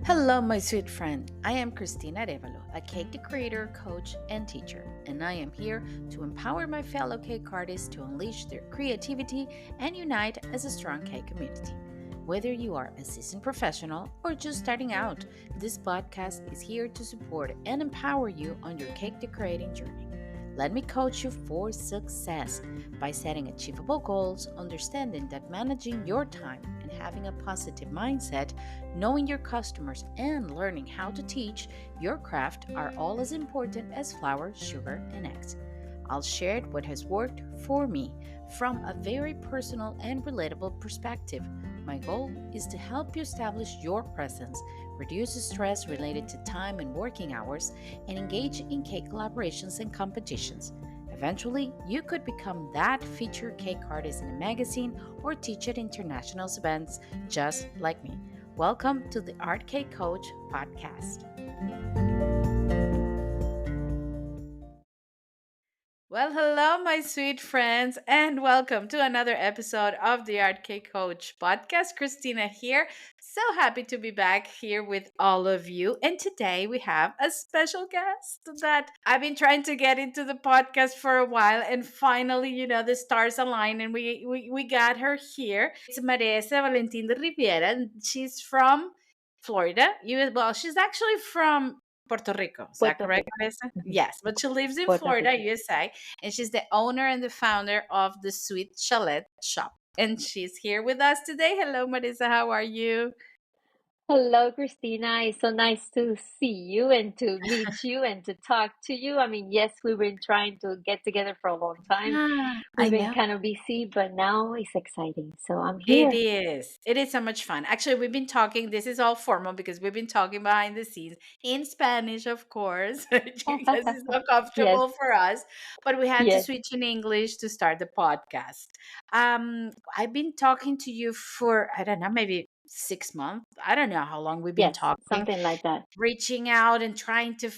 Hello, my sweet friend. I am Cristina Arevalo, a cake decorator, coach, and teacher, and I am here to empower my fellow cake artists to unleash their creativity and unite as a strong cake community. Whether you are a seasoned professional or just starting out, this podcast is here to support and empower you on your cake decorating journey. Let me coach you for success by setting achievable goals, understanding that managing your time and having a positive mindset, knowing your customers, and learning how to teach your craft are all as important as flour, sugar, and eggs. I'll share what has worked for me from a very personal and relatable perspective. My goal is to help you establish your presence, reduce stress related to time and working hours, and engage in cake collaborations and competitions. Eventually, you could become that featured cake artist in a magazine or teach at international events just like me. Welcome to the Art Cake Coach podcast. Well, hello, my sweet friends, and welcome to another episode of the Art Cake Coach podcast. Christina here. So happy to be back here with all of you. And today we have a special guest that I've been trying to get into the podcast for a while. And finally, the stars aligned and we got her here. It's Maressa Valentin de Rivera, and she's from Florida. She's actually from Puerto Rico. Is that Puerto correct, Rico. Marissa? Mhm. Yes, but she lives in Puerto Florida, Rico. USA, and she's the owner and the founder of the Sweet Chalet Shop. And she's here with us today. Hello, Marissa. How are you? Hello, Christina. It's so nice to see you and to meet you and to talk to you. I mean, yes, we've been trying to get together for a long time. Ah, We've I been know. kind of busy, but now it's exciting. So I'm It here. is. It is so much fun. Actually, we've been talking, this is all formal because we've been talking behind the scenes in Spanish, of course, because it's so Yes, comfortable for us. But we had to yes, switch in English to start the podcast. I've been talking to you for, I don't know, maybe 6 months. I don't know how long we've been yes, talking, something like that. reaching out and trying to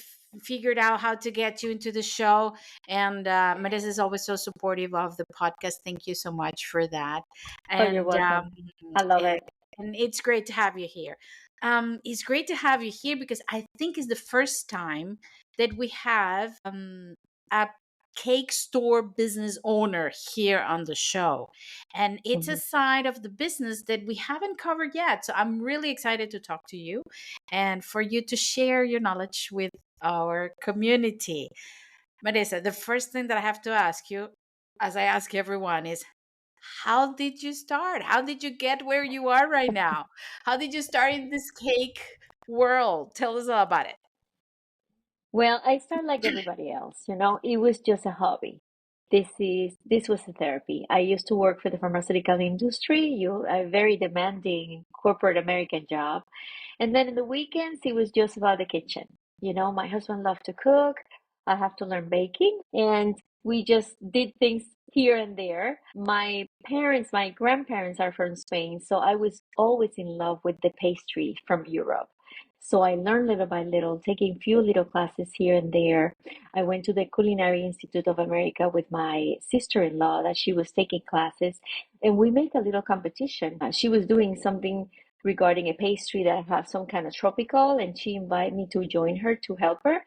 figure it out how to get you into the show. And Marissa is always so supportive of the podcast. Thank you so much for that. Oh, you're And welcome. I love eh, it. and it's great to have you here. It's great to have you here because I think it's the first time that we have a cake store business owner here on the show, and it's a Mhm. side of the business that we haven't covered yet. So I'm really excited to talk to you and for you to share your knowledge with our community. Marissa, the first thing that I have to ask you, as I ask everyone, is how did you start? How did you get where you are right now? How did you start in this cake world? Tell us all about it. Well, I start like everybody else, it was just a hobby. This was a therapy. I used to work for the pharmaceutical industry, a very demanding corporate American job. And then in the weekends, it was just about the kitchen. My husband loved to cook. I have to learn baking, and we just did things here and there. My grandparents are from Spain, so I was always in love with the pastry from Europe. So I learned little by little, taking few little classes here and there. I went to the Culinary Institute of America with my sister-in-law that she was taking classes, and we made a little competition. She was doing something regarding a pastry that had some kind of tropical, and she invited me to join her to help her.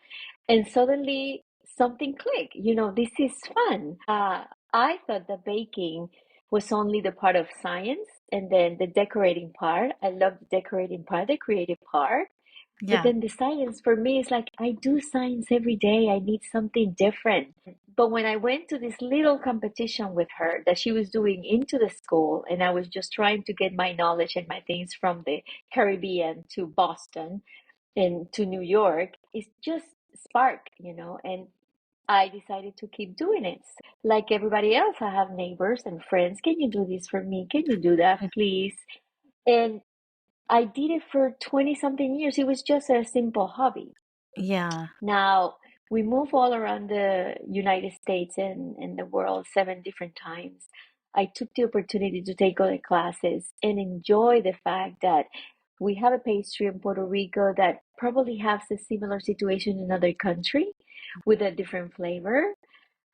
And suddenly something clicked. This is fun. I thought that baking was only the part of science and then the decorating part. I love the decorating part, the creative part. But Yeah. then the science for me is like, I do science every day. I need something different. But when I went to this little competition with her that she was doing into the school, and I was just trying to get my knowledge and my things from the Caribbean to Boston and to New York, it's just spark. And I decided to keep doing it. Like everybody else, I have neighbors and friends. Can you do this for me? Can you do that, please? And I did it for 20 something years. It was just a simple hobby. Yeah. Now, we move all around the United States and the world 7 different times. I took the opportunity to take other classes and enjoy the fact that we have a pastry in Puerto Rico that probably has a similar situation in another country with a different flavor.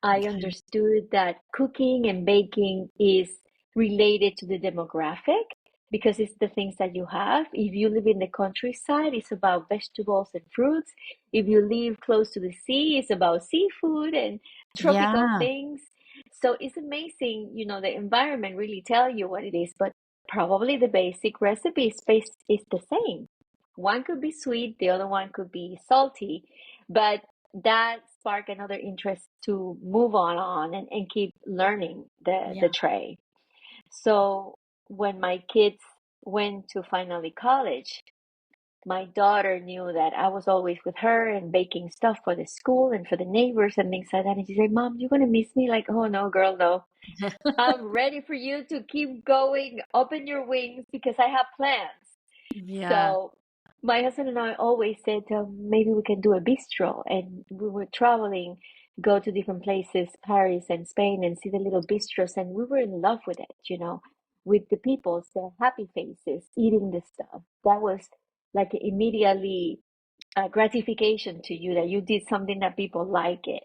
I Okay. understood that cooking and baking is related to the demographic. because it's the things that you have. If you live in the countryside, it's about vegetables and fruits. If you live close to the sea, it's about seafood and tropical Yeah. things. So it's amazing, the environment really tell you what it is, but probably the basic recipe is the same. One could be sweet, the other one could be salty, but that spark another interest to move on and keep learning the Yeah. trade. So when my kids went to finally college, my daughter knew that I was always with her and baking stuff for the school and for the neighbors and things like that. And she said, Mom, you're going to miss me? Like, oh no, girl, no. I'm ready for you to keep going, open your wings because I have plans. Yeah. So my husband and I always said, maybe we can do a bistro. And we were traveling, go to different places, Paris and Spain, and see the little bistros. And we were in love with it, with the people's the happy faces, eating the stuff. That was like immediately gratification to you that you did something that people like it.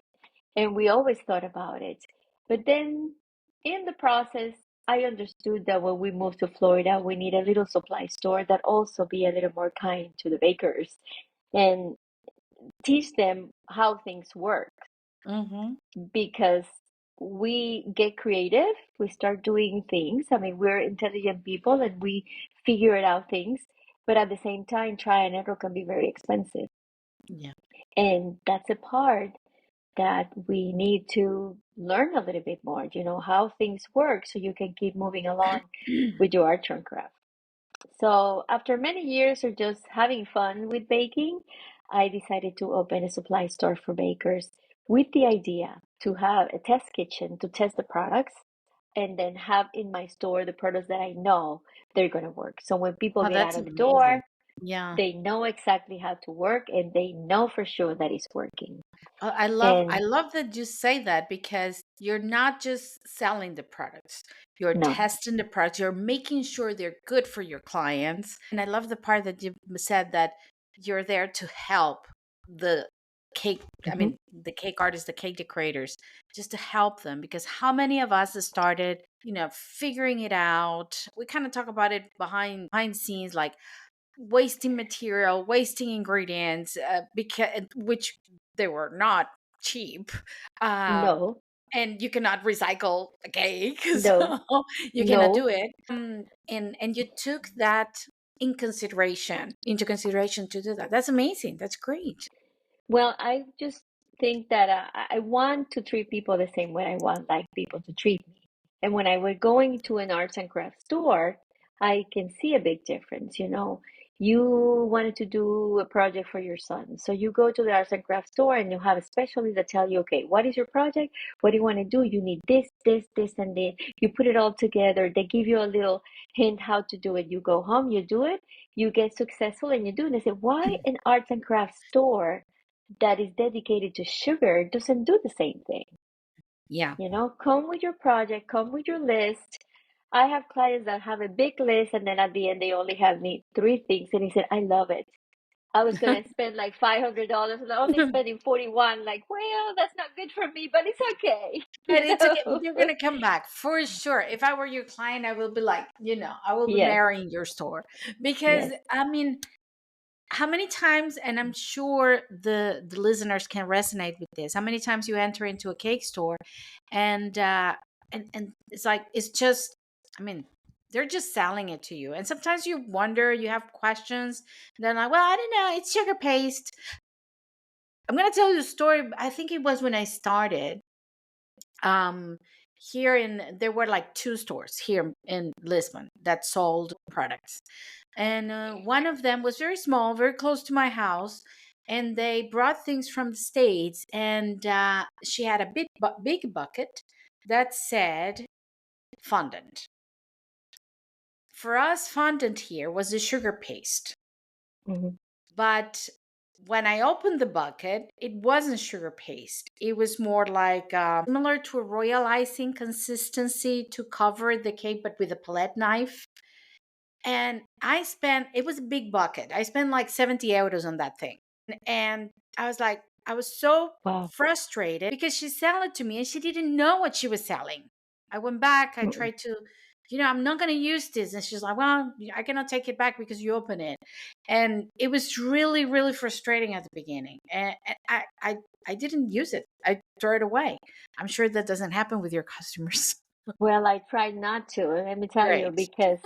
And we always thought about it. But then in the process, I understood that when we moved to Florida, we need a little supply store that also be a little more kind to the bakers and teach them how things work Mm-hmm. because we get creative, we start doing things. I mean, we're intelligent people and we figure it out things, but at the same time, try and error can be very expensive. Yeah. And that's a part that we need to learn a little bit more, how things work so you can keep moving along with your art and craft. So after many years of just having fun with baking, I decided to open a supply store for bakers with the idea to have a test kitchen to test the products and then have in my store the products that I know they're going to work. So when people Oh, get out that's of the amazing. door, Yeah. they know exactly how to work and they know for sure that it's working. I And love that you say that because you're not just selling the products. You're no. testing the products. You're making sure they're good for your clients. And I love the part that you said that you're there to help the cake, I Mhm. mean, the cake artists, the cake decorators, just to help them because how many of us have started, figuring it out. We kind of talk about it behind scenes like wasting material, wasting ingredients, because which they were not cheap, uh, No, and you cannot recycle a cake, no, so you cannot do no. it. And you took that into consideration to do that. That's amazing. That's great. Well, I just think that I want to treat people the same way I want like people to treat me. And when I was going to an arts and crafts store, I can see a big difference. You wanted to do a project for your son. So you go to the arts and crafts store and you have a specialist that tell you, okay, what is your project? What do you want to do? You need this, this, this, and this. You put it all together. They give you a little hint how to do it. You go home, you do it, you get successful and you do it. And they say, why an arts and crafts store that is dedicated to sugar doesn't do the same thing. Yeah. Come with your project, come with your list. I have clients that have a big list and then at the end they only have me three things. And he said, I love it. I was gonna spend like $500 and I'm only spending 41. Like, well, that's not good for me, but it's okay. But You it's okay. But know? you're gonna come back for sure. If I were your client, I will be like, I will be Yes, marrying your store because yes. I mean, how many times, and I'm sure the listeners can resonate with this, how many times you enter into a cake store and and it's like it's just, I mean, they're just selling it to you, and sometimes you wonder, you have questions, and they're like, well, I don't know, it's sugar paste. I'm gonna tell you a story. I think it was when I started um here in there were like two stores here in Lisbon that sold products, and one of them was very small, very close to my house, and they brought things from the States, and she had a big bucket that said fondant. For us, fondant here was the sugar paste, Hmm. but when I opened the bucket, it wasn't sugar paste. It was more like similar to a royal icing consistency to cover the cake, but with a palette knife. And it was a big bucket. I spent like 70 euros on that thing. And I was so Wow. frustrated because she sold it to me and she didn't know what she was selling. I went back, I Mm-mm. tried to I'm not going to use this. And she's like, well, I cannot take it back because you open it. And it was really, really frustrating at the beginning. And I didn't use it. I throw it away. I'm sure that doesn't happen with your customers. Well, I tried not to, let me tell you, Great. because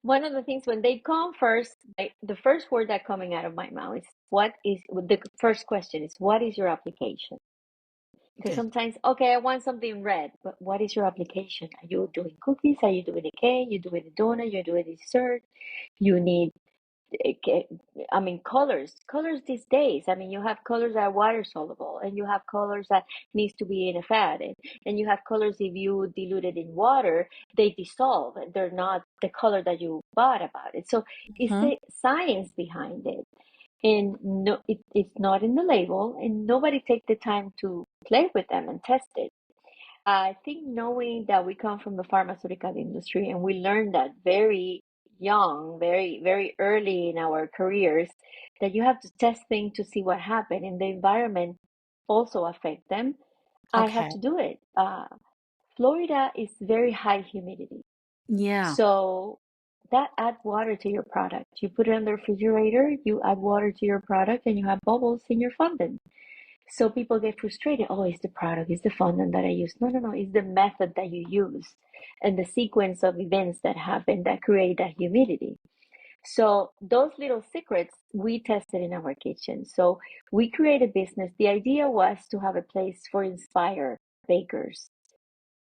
one of the things when they come first, the first word that coming out of my mouth is, the first question is, what is your application? Because Good. sometimes, okay, I want something red, but what is your application? Are you doing cookies? Are you doing a cake? You doing a donut? You're doing a dessert? You need, eh, I mean, colors these days. I mean, you have colors that are water soluble, and you have colors that needs to be in a fat, and you have colors if you dilute it in water, they dissolve. They're not the color that you bought about it. So it's Hmm. the science behind it. And no, it's not in the label, and nobody take the time to play with them and test it. I think knowing that we come from the pharmaceutical industry and we learned that very young, very, very early in our careers, that you have to test things to see what happened, and the environment also affect them. I have Okay. to do it. Florida is very high humidity. Yeah. So that add water to your product. You put it in the refrigerator, you add water to your product, and you have bubbles in your fondant. So people get frustrated. Oh, it's the product, it's the fondant that I use. No, no, no, it's the method that you use and the sequence of events that happen that create that humidity. So those little secrets we tested in our kitchen. So we created a business. The idea was to have a place for inspired bakers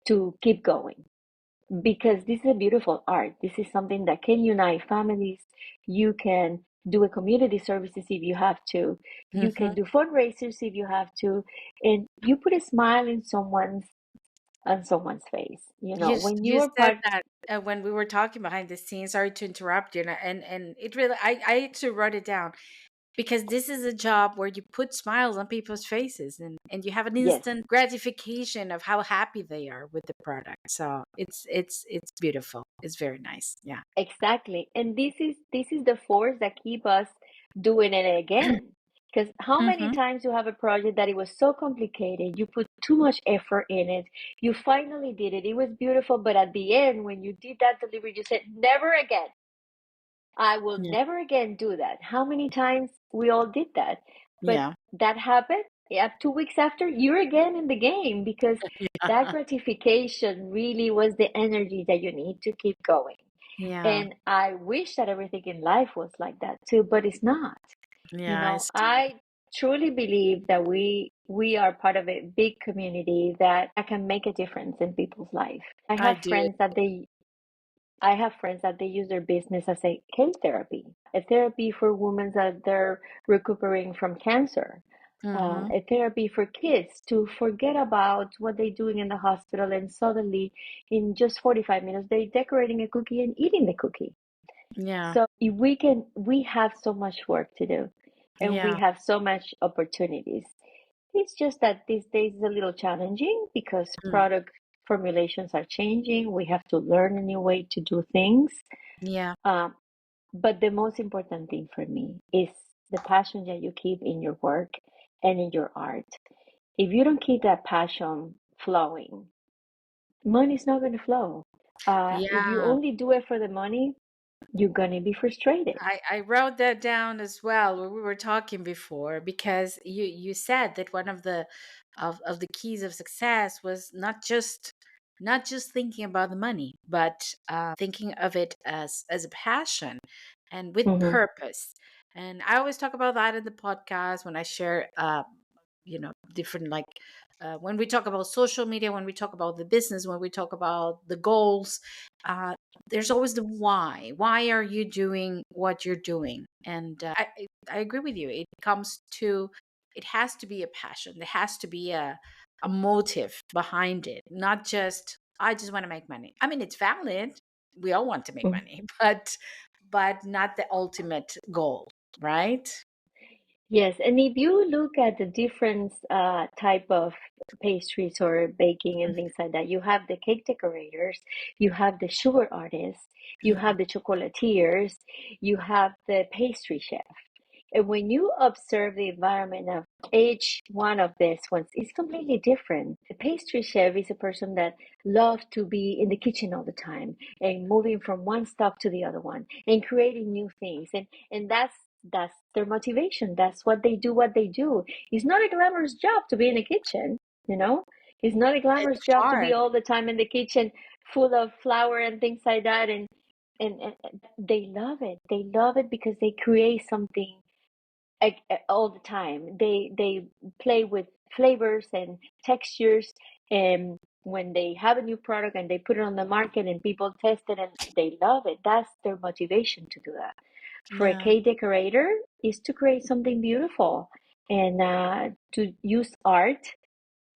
to keep going, because this is a beautiful art. This is something that can unite families. You can do a community services if you have to. You Hmm. can do fundraisers if you have to, and you put a smile in someone's face. You know, when you You are said part. that when we were talking behind the scenes. Sorry to interrupt you, and it really, I actually wrote it down because this is a job where you put smiles on people's faces, and you have an Yes, instant gratification of how happy they are with the product. So it's beautiful. It's very nice. Yeah. exactly. And this is the force that keep us doing it again. Because how many Hmm. times you have a project that it was so complicated, you put too much effort in it, you finally did it, it was beautiful, but at the end, when you did that delivery, you said, never again. I will Yeah. never again do that. How many times we all did that? But Yeah. that happened. Yeah, 2 weeks after, you're again in the game, because that gratification really was the energy that you need to keep going. Yeah. And I wish that everything in life was like that too, but it's not. You Yeah. I know, see. I truly believe that we are part of a big community that can make a difference in people's life. I do. I have friends that they use their business as a K therapy, a therapy for women that they're recuperating from cancer, Hmm. a therapy for kids to forget about what they're doing in the hospital, and suddenly in just 45 minutes they're decorating a cookie and eating the cookie. Yeah. So if we have so much work to do, and we Yeah. have so much opportunities. It's just that these days is a little challenging because Mm. product formulations are changing. We have to learn a new way to do things. Yeah. Um, but the most important thing for me is the passion that you keep in your work and in your art. If you don't keep that passion flowing, money's not going to flow. If you Yeah. only do it for the money, you're going to be frustrated. I wrote that down as well when we were talking before, because you said that one of the keys of success was not just thinking about the money, but thinking of it as a passion and with Hmm. purpose. And I always talk about that in the podcast when I share different, like, when we talk about social media, when we talk about the business, when we talk about the goals, uh, there's always the why are you doing what you're doing. And I agree with you. It has to be a passion. There has to be a motive behind it, not just I just want to make money. I mean, it's valid. We all want to make money, but not the ultimate goal, right? Yes, and if you look at the different type of pastries or baking and things like that, you have the cake decorators, you have the sugar artists, you Mhm. have the chocolatiers, you have the pastry chef. And when you observe the environment of each one of these ones, it's completely different. The pastry chef is a person that loves to be in the kitchen all the time and moving from one stock to the other one and creating new things. And that's their motivation. That's what they do, what they do. It's not a glamorous job to be in the kitchen, you know? It's not a glamorous It's job to be hard. all the time in the kitchen full of flour and things like that. And they love it. They love it because they create something all the time. They play with flavors and textures, and when they have a new product and they put it on the market and people test it and they love it, that's their motivation to do that. For a Yeah. cake decorator, is to create something beautiful and to use art.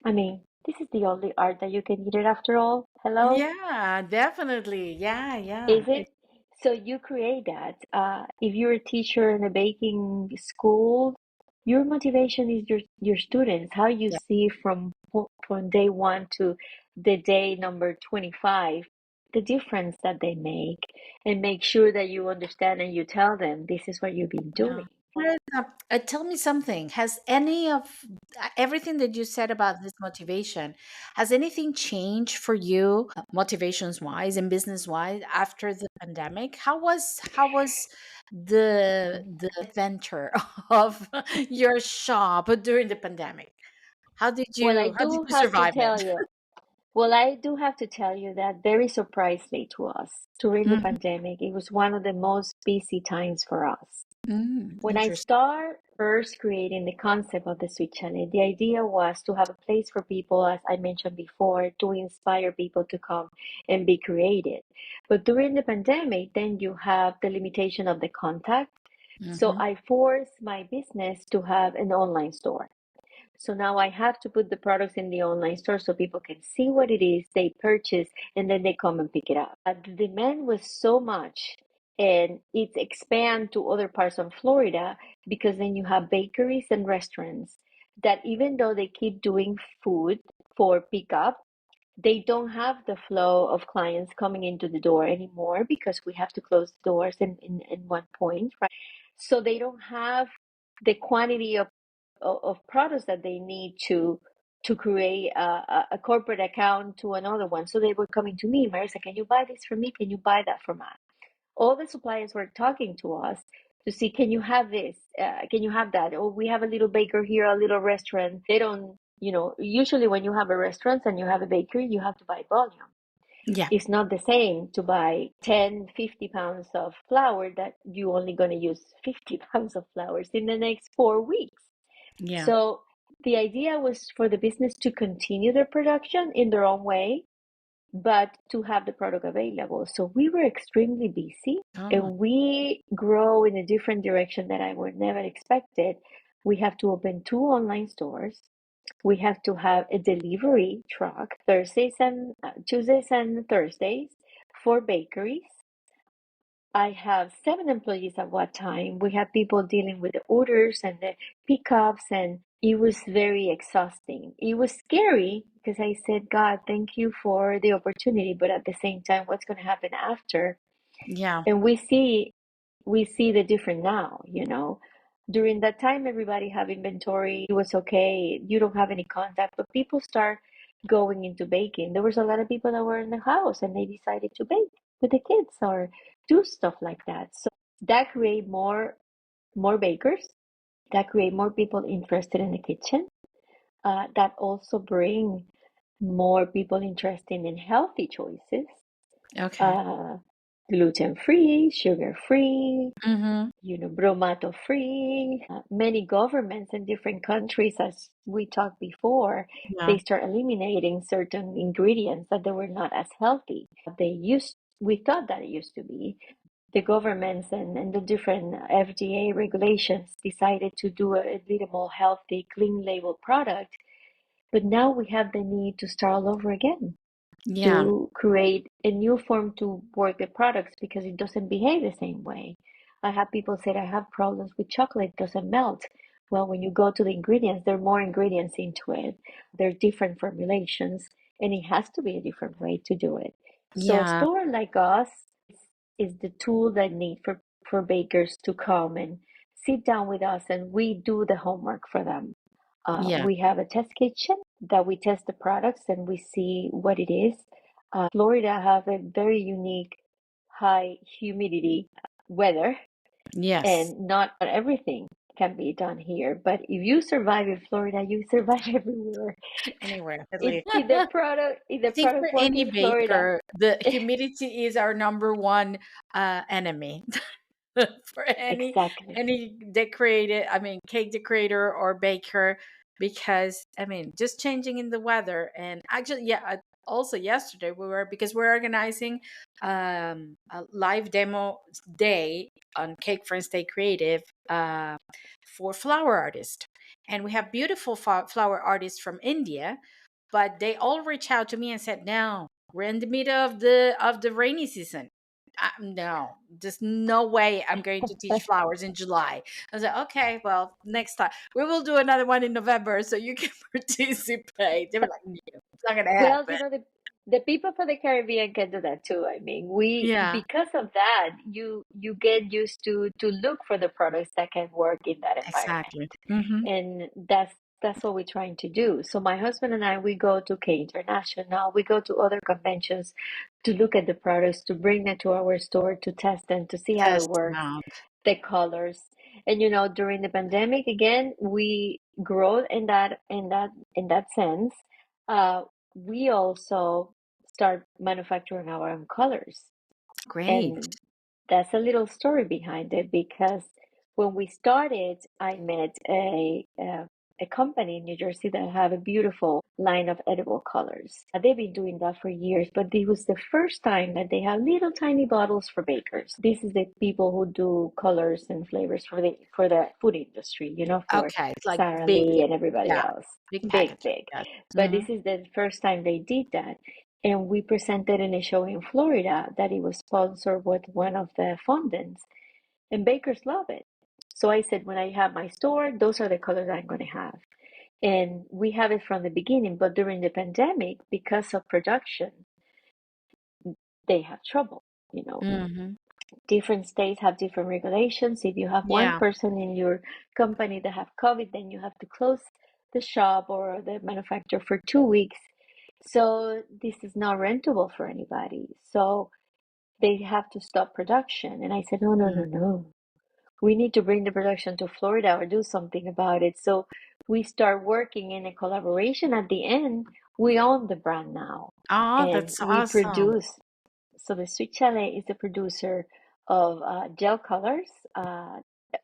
I mean, this is the only art that you can eat it after all. Hello? Yeah, definitely. Yeah, Is yeah. it? So you create that. If you're a teacher in a baking school, your motivation is your students, how you Yeah. see from day one to the day number 25, the difference that they make, and make sure that you understand and you tell them this is what you've been Yeah. doing. Marissa, tell me something. Has any of everything that you said about this motivation, has anything changed for you, motivations wise and business wise, after the pandemic? How was the adventure of your shop during the pandemic? How did you Have to survive tell it? you. Well, I do have to tell you that very surprisingly to us during the Mhm. pandemic, it was one of the most busy times for us. When I Interesting. start first creating the concept of the Sweet Chalet, the idea was to have a place for people, as I mentioned before, to inspire people to come and be creative. But during the pandemic, then you have the limitation of the contact. So Hmm. I forced my business to have an online store. So now I have to put the products in the online store so people can see what it is they purchase and then they come and pick it up. The demand was so much and it's expand to other parts of Florida because then you have bakeries and restaurants that even though they keep doing food for pickup, they don't have the flow of clients coming into the door anymore because we have to close the doors in one point, right? So they don't have the quantity of products that they need to create a corporate account to another one. So they were coming to me, Marissa, can you buy this for me? Can you buy that for me? All the suppliers were talking to us to see, can you have this? Can you have that? Or we have a little baker here, a little restaurant. They don't, usually when you have a restaurant and you have a bakery, you have to buy volume. Yeah, It's not the same to buy 10, 50 pounds of flour that you only going to use 50 pounds of flours in the next 4 weeks. yeah. So the idea was for the business to continue their production in their own way, but to have the product available. So we were extremely busy Oh, and we grow in a different direction that I would never expected. We have to open two online stores. We have to have a delivery truck Tuesdays and Thursdays for bakeries. I have 7 employees at one time. We have people dealing with the orders and the pickups, and it was very exhausting. It was scary because I said, God, thank you for the opportunity, but at the same time, what's going to happen after? yeah, And we see the different now, During that time, everybody have inventory. It was okay. You don't have any contact, but people start going into baking. There was a lot of people that were in the house and they decided to bake with the kids or do stuff like that. So that create more bakers. That create more people interested in the kitchen. That also bring more people interested in healthy choices, okay. uh, gluten free, sugar free, Mhm. bromato free. Many governments in different countries, as we talked before, Yeah, they start eliminating certain ingredients that they were not as healthy. We thought that it used to be. The governments and the different FDA regulations decided to do a little more healthy, clean label product. But now we have the need to start all over again yeah, to create a new form to work the products because it doesn't behave the same way. I have people say I have problems with chocolate, it doesn't melt. Well, when you go to the ingredients, there are more ingredients into it. There are different formulations, and it has to be a different way to do it. So, a yeah, store like us is the tool that need for bakers to come and sit down with us and we do the homework for them. Yeah. We have a test kitchen that we test the products and we see what it is. Florida have a very unique high humidity weather, Yes. and not everything can be done here. But if you survive in Florida, you survive everywhere. Anywhere. If I the think for product work any in Florida, baker, the humidity is our number one enemy. For exactly. any decorated, I mean, cake decorator or baker, because I mean, just changing in the weather. And actually, yeah, also yesterday we were, because we're organizing a live demo day on Cake Friends Stay Creative for flower artists, and we have beautiful flower artists from India, but they all reach out to me and said, no, we're in the middle of the rainy season. No, just no way I'm going to teach flowers in July. I was like, okay, well, next time we will do another one in November so you can participate. They were like, no, it's not gonna Well, happen. the people from the Caribbean can do that too. I mean, we Yeah, because of that, you get used to look for the products that can work in that environment. exactly. Hmm. And that's what we're trying to do. So my husband and I, we go to K International, we go to other conventions to look at the products, to bring them to our store, to test them, to see how it Test them works, out. the colors. And during the pandemic, again, we grow in that sense. Uh, we also start manufacturing our own colors. Great. And that's a little story behind it because when we started, I met a company in New Jersey that have a beautiful line of edible colors. They've been doing that for years, but it was the first time that they have little tiny bottles for bakers. This is the people who do colors and flavors for the food industry, for Okay, it's like Sara big, Lee and everybody yeah, else. big Big, packaging. big. Yes. But Hmm. this is the first time they did that. And we presented in a show in Florida that it was sponsored with one of the fondants, and bakers love it. So I said, when I have my store, those are the colors I'm going to have. And we have it from the beginning, but during the pandemic, because of production, they have trouble. You know, Hmm. different states have different regulations. If you have one Yeah, person in your company that have COVID, then you have to close the shop or the manufacturer for 2 weeks. So this is not rentable for anybody. So they have to stop production. And I said, no, no, mm. no, no. We need to bring the production to Florida or do something about it. So we start working in a collaboration. At the end, we own the brand now. Oh, And that's we awesome. produce. So the Sweet Chalet is the producer of gel colors,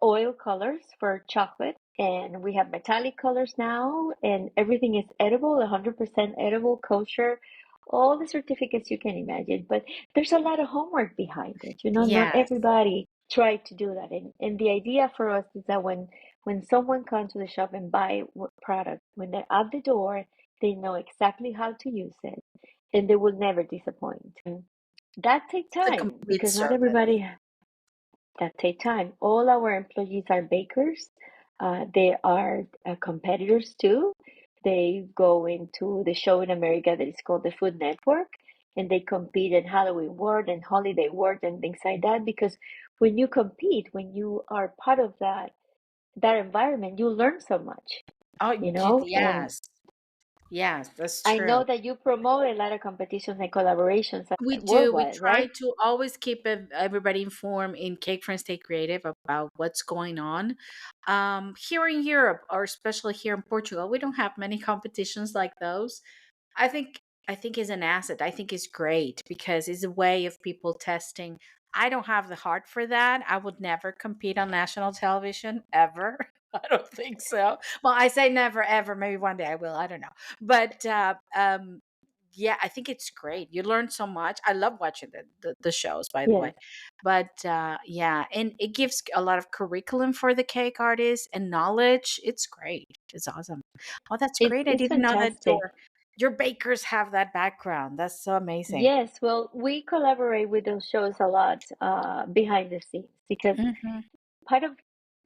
oil colors for chocolate, and we have metallic colors now, and everything is edible, 100% edible, kosher, all the certificates you can imagine. But there's a lot of homework behind it. Not Yes. everybody tried to do that. And the idea for us is that when someone comes to the shop and buy product, when they're at the door, they know exactly how to use it, and they will never disappoint. That take It's a time complete because not service. everybody that take time. All our employees are bakers. They are competitors too. They go into the show in America that is called the Food Network, and they compete in Halloween World and Holiday World and things like that. Because when you compete, when you are part of that environment, you learn so much, Oh, And yes. Yes, that's I true. know that you promote a lot of competitions and collaborations We do. We worldwide, try right? to always keep everybody informed in Cake Friends Stay Creative about what's going on. Here in Europe, or especially here in Portugal, we don't have many competitions like those. I think I think is an asset. I think is great because it's a way of people testing. I don't have the heart for that. I would never compete on national television ever. I don't think so. Well, I say never ever. Maybe one day I will. I don't know. But yeah, I think it's great. You learn so much. I love watching the shows, by the way. Yes. But yeah, and it gives a lot of curriculum for the cake artists and knowledge. It's great. It's awesome. Oh, that's It's great. I it's didn't know that fantastic. your bakers have that background. That's so amazing. Yes, well, we collaborate with those shows a lot behind the scenes because Hmm. part of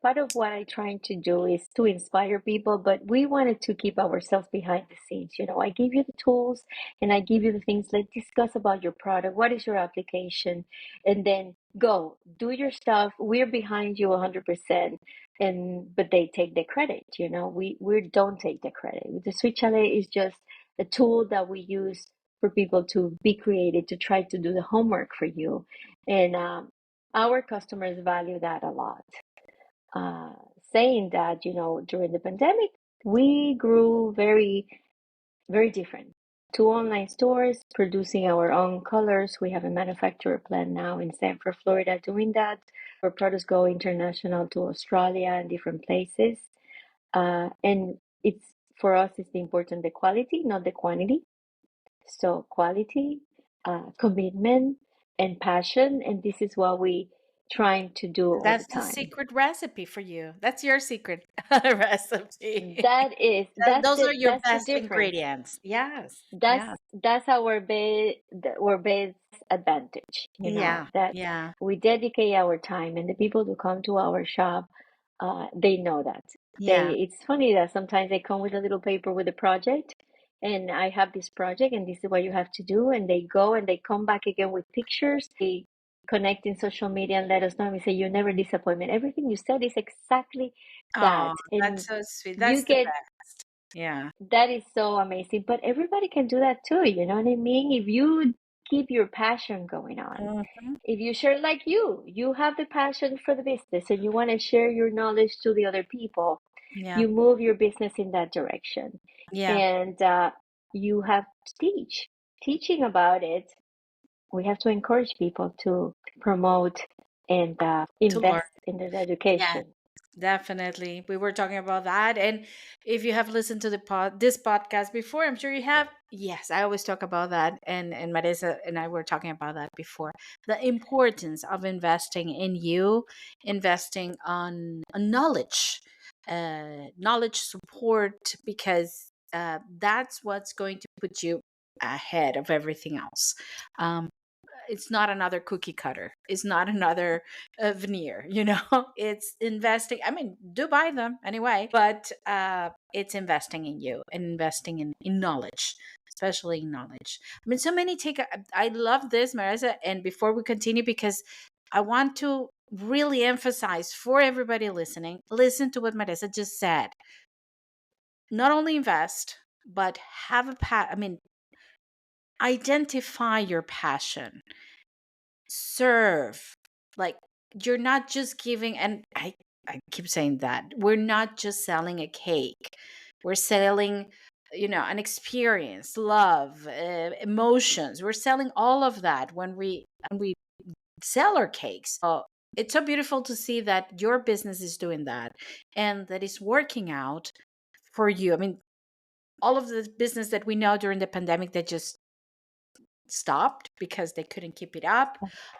part of what I'm trying to do is to inspire people, but we wanted to keep ourselves behind the scenes. I give you the tools and I give you the things. Let's discuss about your product. What is your application? And then go do your stuff. We're behind you 100%. And but they take the credit, we don't take the credit. The Sweet Chalet is just a tool that we use for people to be creative, to try to do the homework for you. And our customers value that a lot. uh, Saying that, during the pandemic, we grew very, very different. Two online stores producing our own colors. We have a manufacturer plant now in Sanford, Florida, doing that. Our products go international to Australia and different places. And it's for us, it's important the quality, not the quantity. So quality, commitment, and passion, and this is what we trying to do all the That's the time. secret recipe for you. That's your secret recipe. Those are your That's the best difference. ingredients. Yes. That's Yeah. that's our best advantage, Yeah. that Yeah. we dedicate our time, and the people who come to our shop, they know that. Yeah. It's funny that sometimes they come with a little paper with a project, and I have this project, and this is what you have to do, and they go and they come back again with pictures. They connect in social media and let us know, and we say, "You never disappoint me. Everything you said is exactly Oh, that," that's and so sweet. you That's the get best. Yeah. that is so amazing. But everybody can do that too, you know what I mean? If you keep your passion going on, Mhm. if you share like you have the passion for the business and you want to share your knowledge to the other people, Yeah. you move your business in that direction. Yeah. And you have to teach. Teaching about it, we have to encourage people to promote and To learn. invest in their Yeah. education. Definitely. We were talking about that. And if you have listened to this podcast before, I'm sure you have. Yes, I always talk about that. And Marisa and I were talking about that before. The importance of investing in you, investing on knowledge, knowledge support, because that's what's going to put you ahead of everything else. Um, it's not another cookie cutter, it's not another veneer, it's investing. I mean, do buy them anyway, but it's investing in you and investing in knowledge, especially in knowledge. I mean, so many take. I love this, Marissa, and before we continue, because I want to really emphasize for everybody listening, listen to what Marissa just said. Not only invest, but have I mean, identify your passion, serve. Like, you're not just giving, and I keep saying that we're not just selling a cake, we're selling, an experience, love, emotions. We're selling all of that when we sell our cakes. So it's so beautiful to see that your business is doing that and that it's working out for you. I mean, all of the business that we know during the pandemic that just stopped because they couldn't keep it up.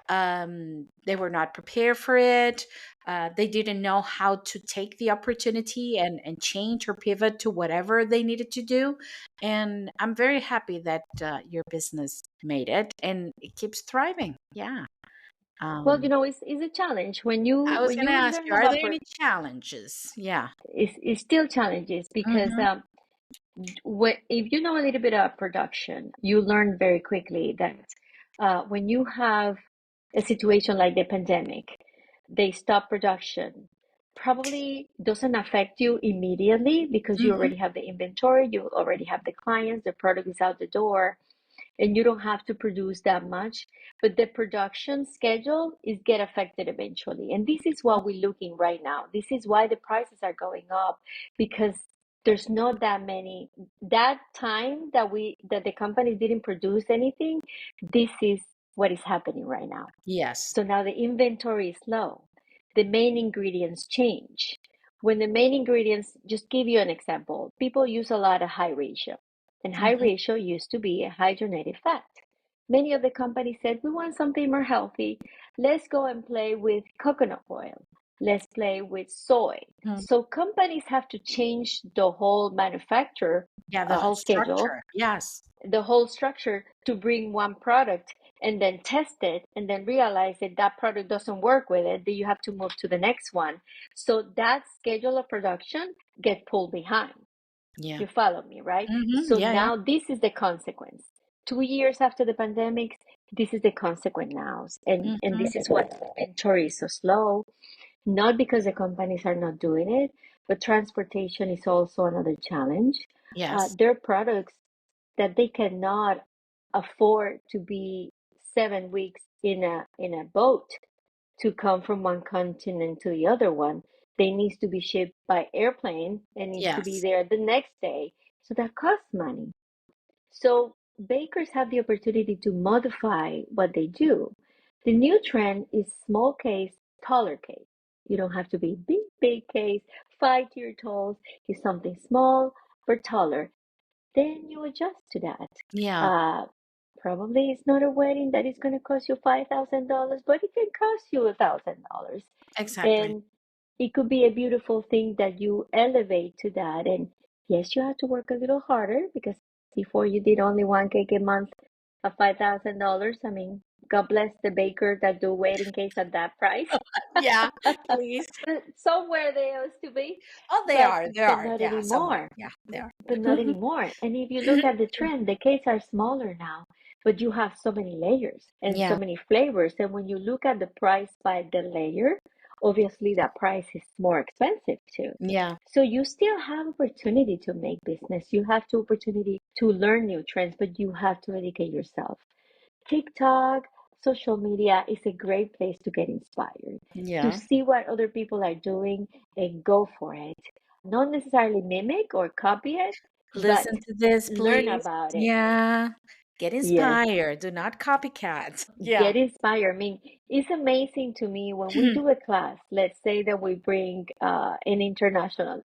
They were not prepared for it. They didn't know how to take the opportunity and change or pivot to whatever they needed to do. And I'm very happy that your business made it and it keeps thriving. Yeah. Well, Um, it's a challenge when you I was when going to you ask learn you, are about there any challenges? Yeah. it's still challenges because Mm-hmm. if you know a little bit about production, you learn very quickly that when you have a situation like the pandemic, they stop production. Probably doesn't affect you immediately because you Mm-hmm. already have the inventory, you already have the clients, the product is out the door, and you don't have to produce that much. But the production schedule is get affected eventually. And this is what we're looking right now. This is why the prices are going up, because there's not that many. That time that the companies didn't produce anything, this is what is happening right now. Yes. So now the inventory is low. The main ingredients change. When the main ingredients, just give you an example, people use a lot of high ratio. And high Mm-hmm. ratio used to be a hydrogenated fat. Many of the companies said, we want something more healthy. Let's go and play with coconut oil. Let's play with soy. So companies have to change the whole manufacturer Yeah, the whole schedule, structure. Yes. the whole structure, to bring one product and then test it and then realize that that product doesn't work with it, then you have to move to the next one. So that schedule of production get pulled behind. Yeah. You follow me, right? Mm-hmm. So Yeah. Yeah. now this is the consequence. 2 years after the pandemic, this is the consequent now. And Hmm. this is why inventory is so slow, not because the companies are not doing it, but transportation is also another challenge. Yes. There are products that they cannot afford to be 7 weeks in a boat to come from one continent to the other one. They needs to be shipped by airplane and needs to be Yes. there the next day. So that costs money. So bakers have the opportunity to modify what they do. The new trend is small case, taller case. You don't have to be big, big case, 5 tier talls. It's something small but taller. Then you adjust to that. Yeah. Uh, Probably it's not a wedding that is going to cost you $5,000, but it can cost you $1,000. Exactly. And it could be a beautiful thing that you elevate to that. And yes, you have to work a little harder because before you did only one cake a month at $5,000. I mean, God bless the baker that do wedding cakes at that price. Yeah. Please. Somewhere they used to be, Oh, they but are. They but are. not Yeah. Somewhere. anymore. Yeah. They are. But not anymore. And if you look at the trend, the cakes are smaller now, but you have so many layers and so Yeah. many flavors. And when you look at the price by the layer, obviously that price is more expensive too. Yeah. So you still have opportunity to make business. You have the opportunity to learn new trends, but you have to educate yourself. TikTok, social media is a great place to get inspired, to Yeah. see what other people are doing and go for it. Not necessarily mimic or copy it, but Listen to this, learn please. about it. Yeah. Get Yes, inspired. Do not copycat. Yeah. get inspired. I mean, it's amazing to me when we do a class. Let's say that we bring an international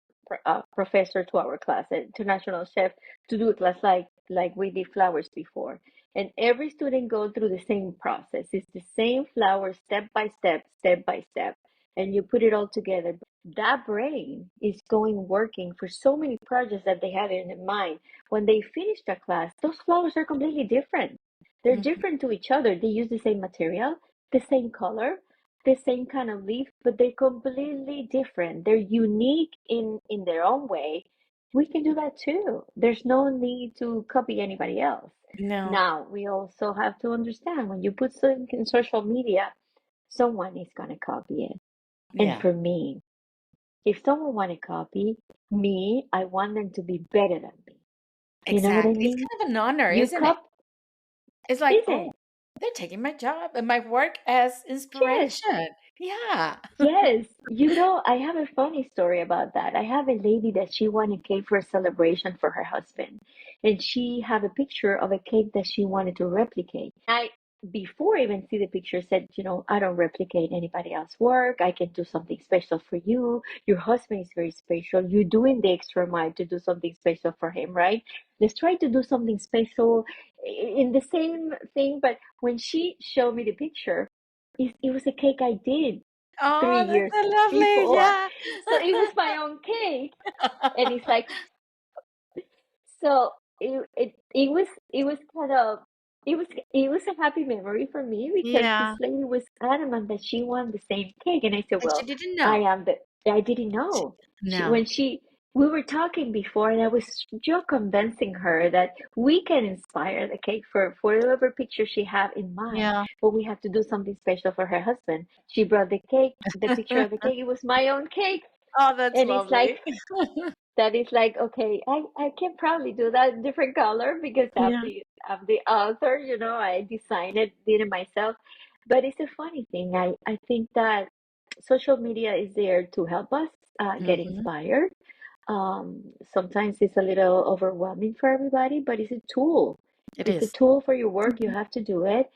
professor to our class, an international chef, to do a class like we did flowers before. And every student go through the same process. It's the same flower, step by step, and you put it all together. That brain is going working for so many projects that they have in mind. When they finish the class, those flowers are completely different. They're Mhm. different to each other. They use the same material, the same color, the same kind of leaf, but they're completely different. They're unique in their own way. We can do that too. There's no need to copy anybody else. No. Now, we also have to understand when you put something in social media, someone is going to copy it. And Yeah. for me, if someone want to copy me, I want them to be better than me. You know what I Exactly. It's mean? kind of an honor, You isn't it? cop, It's like, is oh, it? they're taking my job and my work as Yes. inspiration. Yeah. Yes, you know, I have a funny story about that. I have a lady that she wanted cake for a celebration for her husband, and she had a picture of a cake that she wanted to replicate. Before I even see the picture, said, you know, I don't replicate anybody else's work. I can do something special for you. Your husband is very special. You're doing the extra mile to do something special for him, right? Let's try to do something special in the same thing. But when she showed me the picture, it was a cake I did three Oh, that's years so lovely. before. Yeah. So it was my own cake. And it's like, so it was kind of it was a happy memory for me because this Yeah. lady was adamant that she wanted the same cake. And I said, And she well, didn't I know. am the I didn't know. No. When we were talking before and I was just convincing her that we can inspire the cake for whatever picture she had in mind, Yeah. but we have to do something special for her husband. She brought the cake, the picture of the cake. It was my own cake. Oh, that's And it's lovely. like that is like, okay, I can probably do that different color because Yeah. I'm the author, you know, I designed it, did it myself. But it's a funny thing. I think that social media is there to help us get Hmm. inspired. Sometimes it's a little overwhelming for everybody, but it's a tool. It It's a is. tool for your work. You Mhm. have to do it,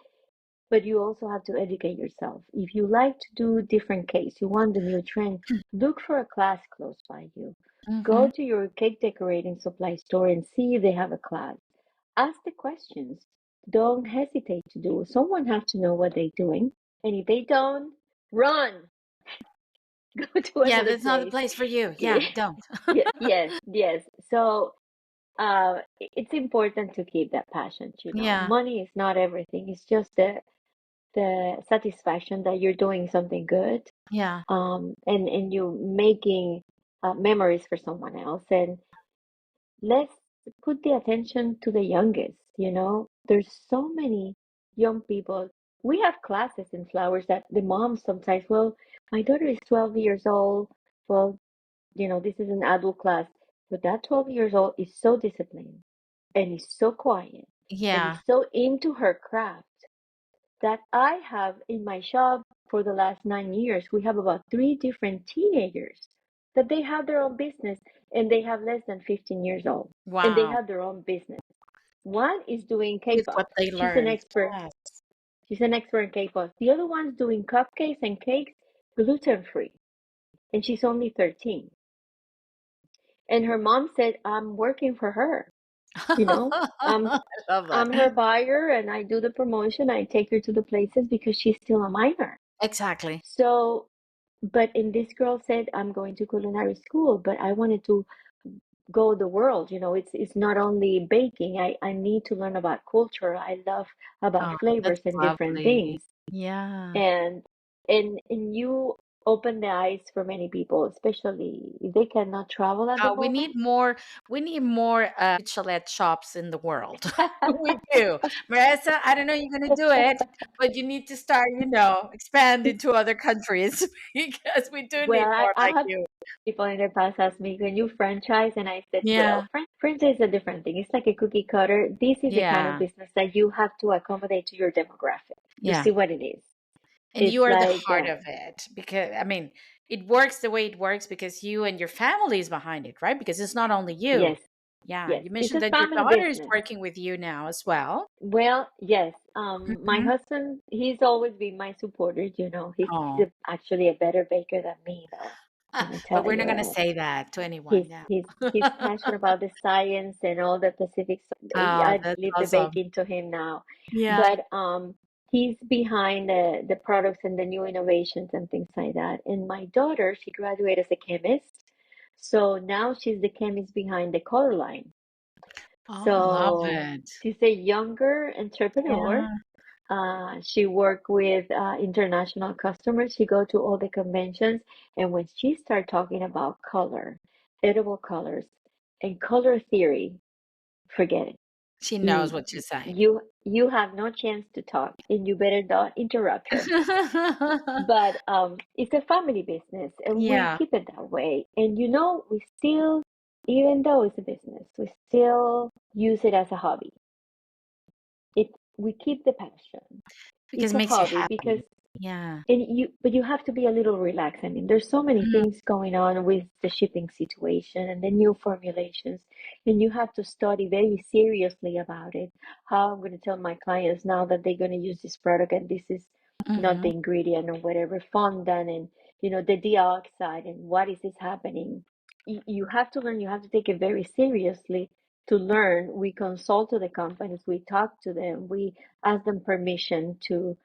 but you also have to educate yourself. If you like to do different cakes, you want the new trend, look for a class close by you. Go Mhm. to your cake decorating supply store and see if they have a class. Ask the questions. Don't hesitate to do it. Someone has to know what they're doing. And if they don't, run. Go to Yeah, another that's not the place. place for you. Yeah, don't. Yes, yes. So it's important to keep that passion, you know. Yeah. Money is not everything. It's just the satisfaction that you're doing something good, Yeah. and you making memories for someone else. And let's put the attention to the youngest, you know. There's so many. young people. We have classes in flowers that the moms sometimes, well, my daughter is 12 years old. Well, this is an adult class, but that 12 years old is so disciplined and is so quiet and is Yeah. so into her craft that I have in my shop for the last 9 years, we have about three different teenagers that they have their own business and they have less than 15 years old and they Wow. have their own business. One is doing With what K-pop. they She's an learned. expert. Yes. She's an expert in K-pop. The other one's doing cupcakes and cakes gluten-free, and she's only 13. And her mom said, "I'm working for her. You know, I'm I love that. I'm her buyer and I do the promotion. I take her to the places because she's still a minor." Exactly. So, and this girl said, "I'm going to culinary school, but I wanted to go the world. It's not only baking. I need to learn about culture. I love about Oh, that's flavors and different lovely. things." Yeah. And you open the eyes for many people, especially if they cannot travel at the We need moment. more chalet shops in the world. We do. Marissa, I don't know you're gonna do it, but you need to start, expand into other countries because we do need Well, more I like have you. people in the past ask me, "Can you franchise?" And I said, Yeah. "Well, franchise is a different thing. It's like a cookie cutter. This is the kind of Yeah. business that you have to accommodate to your demographic to Yeah. see what it is." And you It's are the like, heart of it because I mean, it works the way it works because you and your family is behind it, right? Because it's not only you. yes, Yeah, yes, you it's mentioned a that your family daughter is business. working with you now as well. Well, yes. My Mhm. husband, he's always been my supporter. He's Oh, actually a better baker than me, though. Let me but tell we're not you. going to say that to He's anyone. Yeah. he's he's passionate about the science and all the specifics. Oh, I that's leave the awesome. baking to him now, Yeah. but he's behind the products and the new innovations and things like that. And my daughter, she graduated as a chemist, so now she's the chemist behind the color line. Oh, love So it. she's a younger entrepreneur. Yeah. She worked with international customers. She go to all the conventions, and when she start talking about color, edible colors, and color theory, forget it. She knows Y- what you're saying. you have no chance to talk, and you better not interrupt her. But it's a family business, and we Yeah, keep it that way. And we still, even though it's a business, we still use it as a hobby. It we keep the passion. because It's it a makes you hobby because happy. Yeah. but you have to be a little relaxed. I mean, there's so many Mm, things going on with the shipping situation and the new formulations, and you have to study very seriously about it. How I'm going to tell my clients now that they're going to use this product and this is not mhm. the ingredient or whatever fondant and the dioxide and what is this happening. You have to learn. You have to take it very seriously to learn. We consult to the companies. We talk to them. We ask them permission to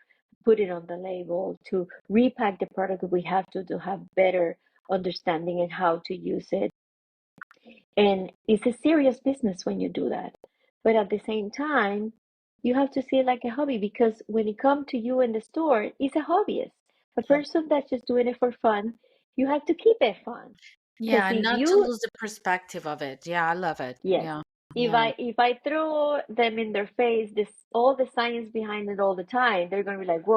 put it on the label, to repack the product. We have to have better understanding and how to use it. And it's a serious business when you do that. But at the same time, you have to see it like a hobby because when it comes to you in the store, it's a hobbyist. A Yeah. person that's just doing it for fun, you have to keep it fun. Because Yeah, if not to you, lose the perspective of it. Yeah, I love it. yes, Yeah. if Yeah. I throw them in their face this all the science behind it all the time, they're gonna be like, "Whoa,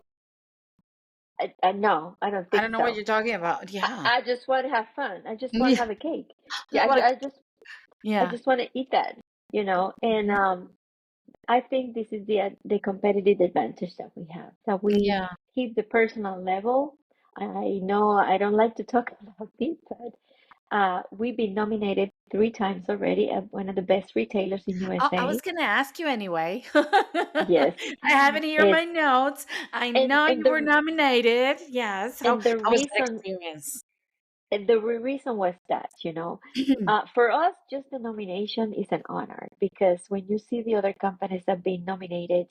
no, I don't I think don't know what so. you're talking about. I, Yeah. I just want to have fun. I just want to Yeah. have a cake. Yeah, Just wanna I yeah. just want to eat that. And Mhm. I think this is the competitive advantage that we have, that we Yeah. keep the personal level. I know I don't like to talk about it, but we've been nominated three times already as one of the best retailers in I was USA. gonna ask you anyway. Yes, I have it here in my it's notes. I and know you were nominated. Yes. How and the was that reason experience? the reason was that, for us, just the nomination is an honor because when you see the other companies that have been nominated,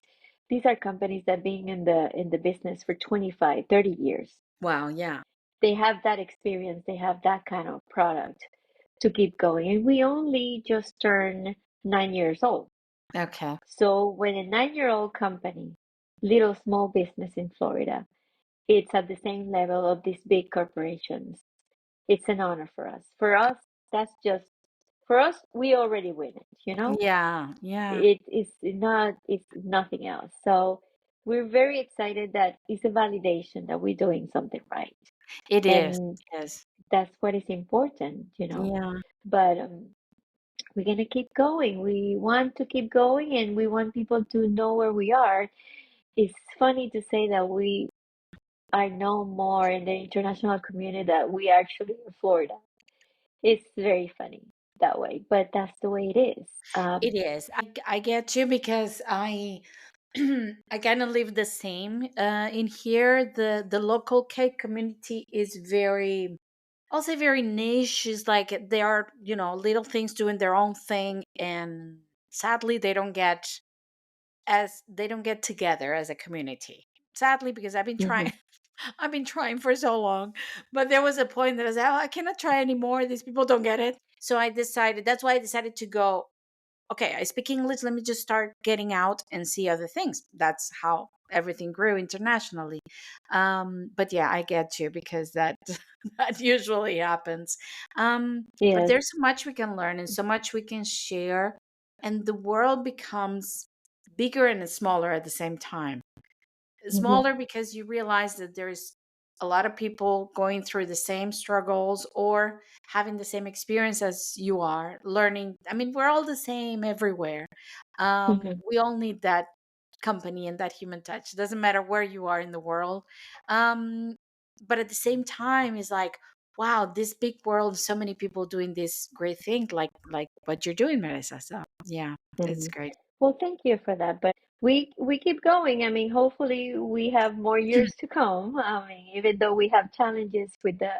these are companies that have been in the business for 25, 30 years. Wow, yeah. They have that experience, they have that kind of product to keep going. And we only just turned 9 years old. Okay. So when a 9-year-old company, little small business in Florida, it's at the same level of these big corporations, it's an honor for us. For us, that's just for us, we already win it. Yeah, yeah. It's nothing else. So we're very excited that it's a validation that we're doing something right. It is. And Yes. that's what is important, you know. Yeah. But we're gonna keep going. We want to keep going, and we want people to know where we are. It's funny to say that we are known more in the international community that we are actually in Florida. It's very funny that way, but that's the way it is. It is. I get you because I kind of live the same in here. The local cake community is very, I'll say very niche. Is like they are, little things doing their own thing, and sadly they don't get together as a community. Sadly, because I've been trying, Hmm. I've been trying for so long, but there was a point that I said, "Oh, I cannot try anymore. These people don't get it." So I decided. That's why I decided to go, okay, I speak English. Let me just start getting out and see other things. That's how everything grew internationally. But yeah, I get you because that that usually happens. But Yes. there's so much we can learn and so much we can share, and the world becomes bigger and smaller at the same time. Hmm. Smaller because you realize that there's a lot of people going through the same struggles or having the same experience as you are learning. I mean, we're all the same everywhere. Hmm. We all need that company and that human touch. It doesn't matter where you are in the world. um, but at the same time it's like, wow, this big world, so many people doing this great thing like what you're doing, Marissa. So yeah, it's Hmm. great. Well, thank you for that. But we keep going. I mean, hopefully we have more years to come. I mean, even though we have challenges with the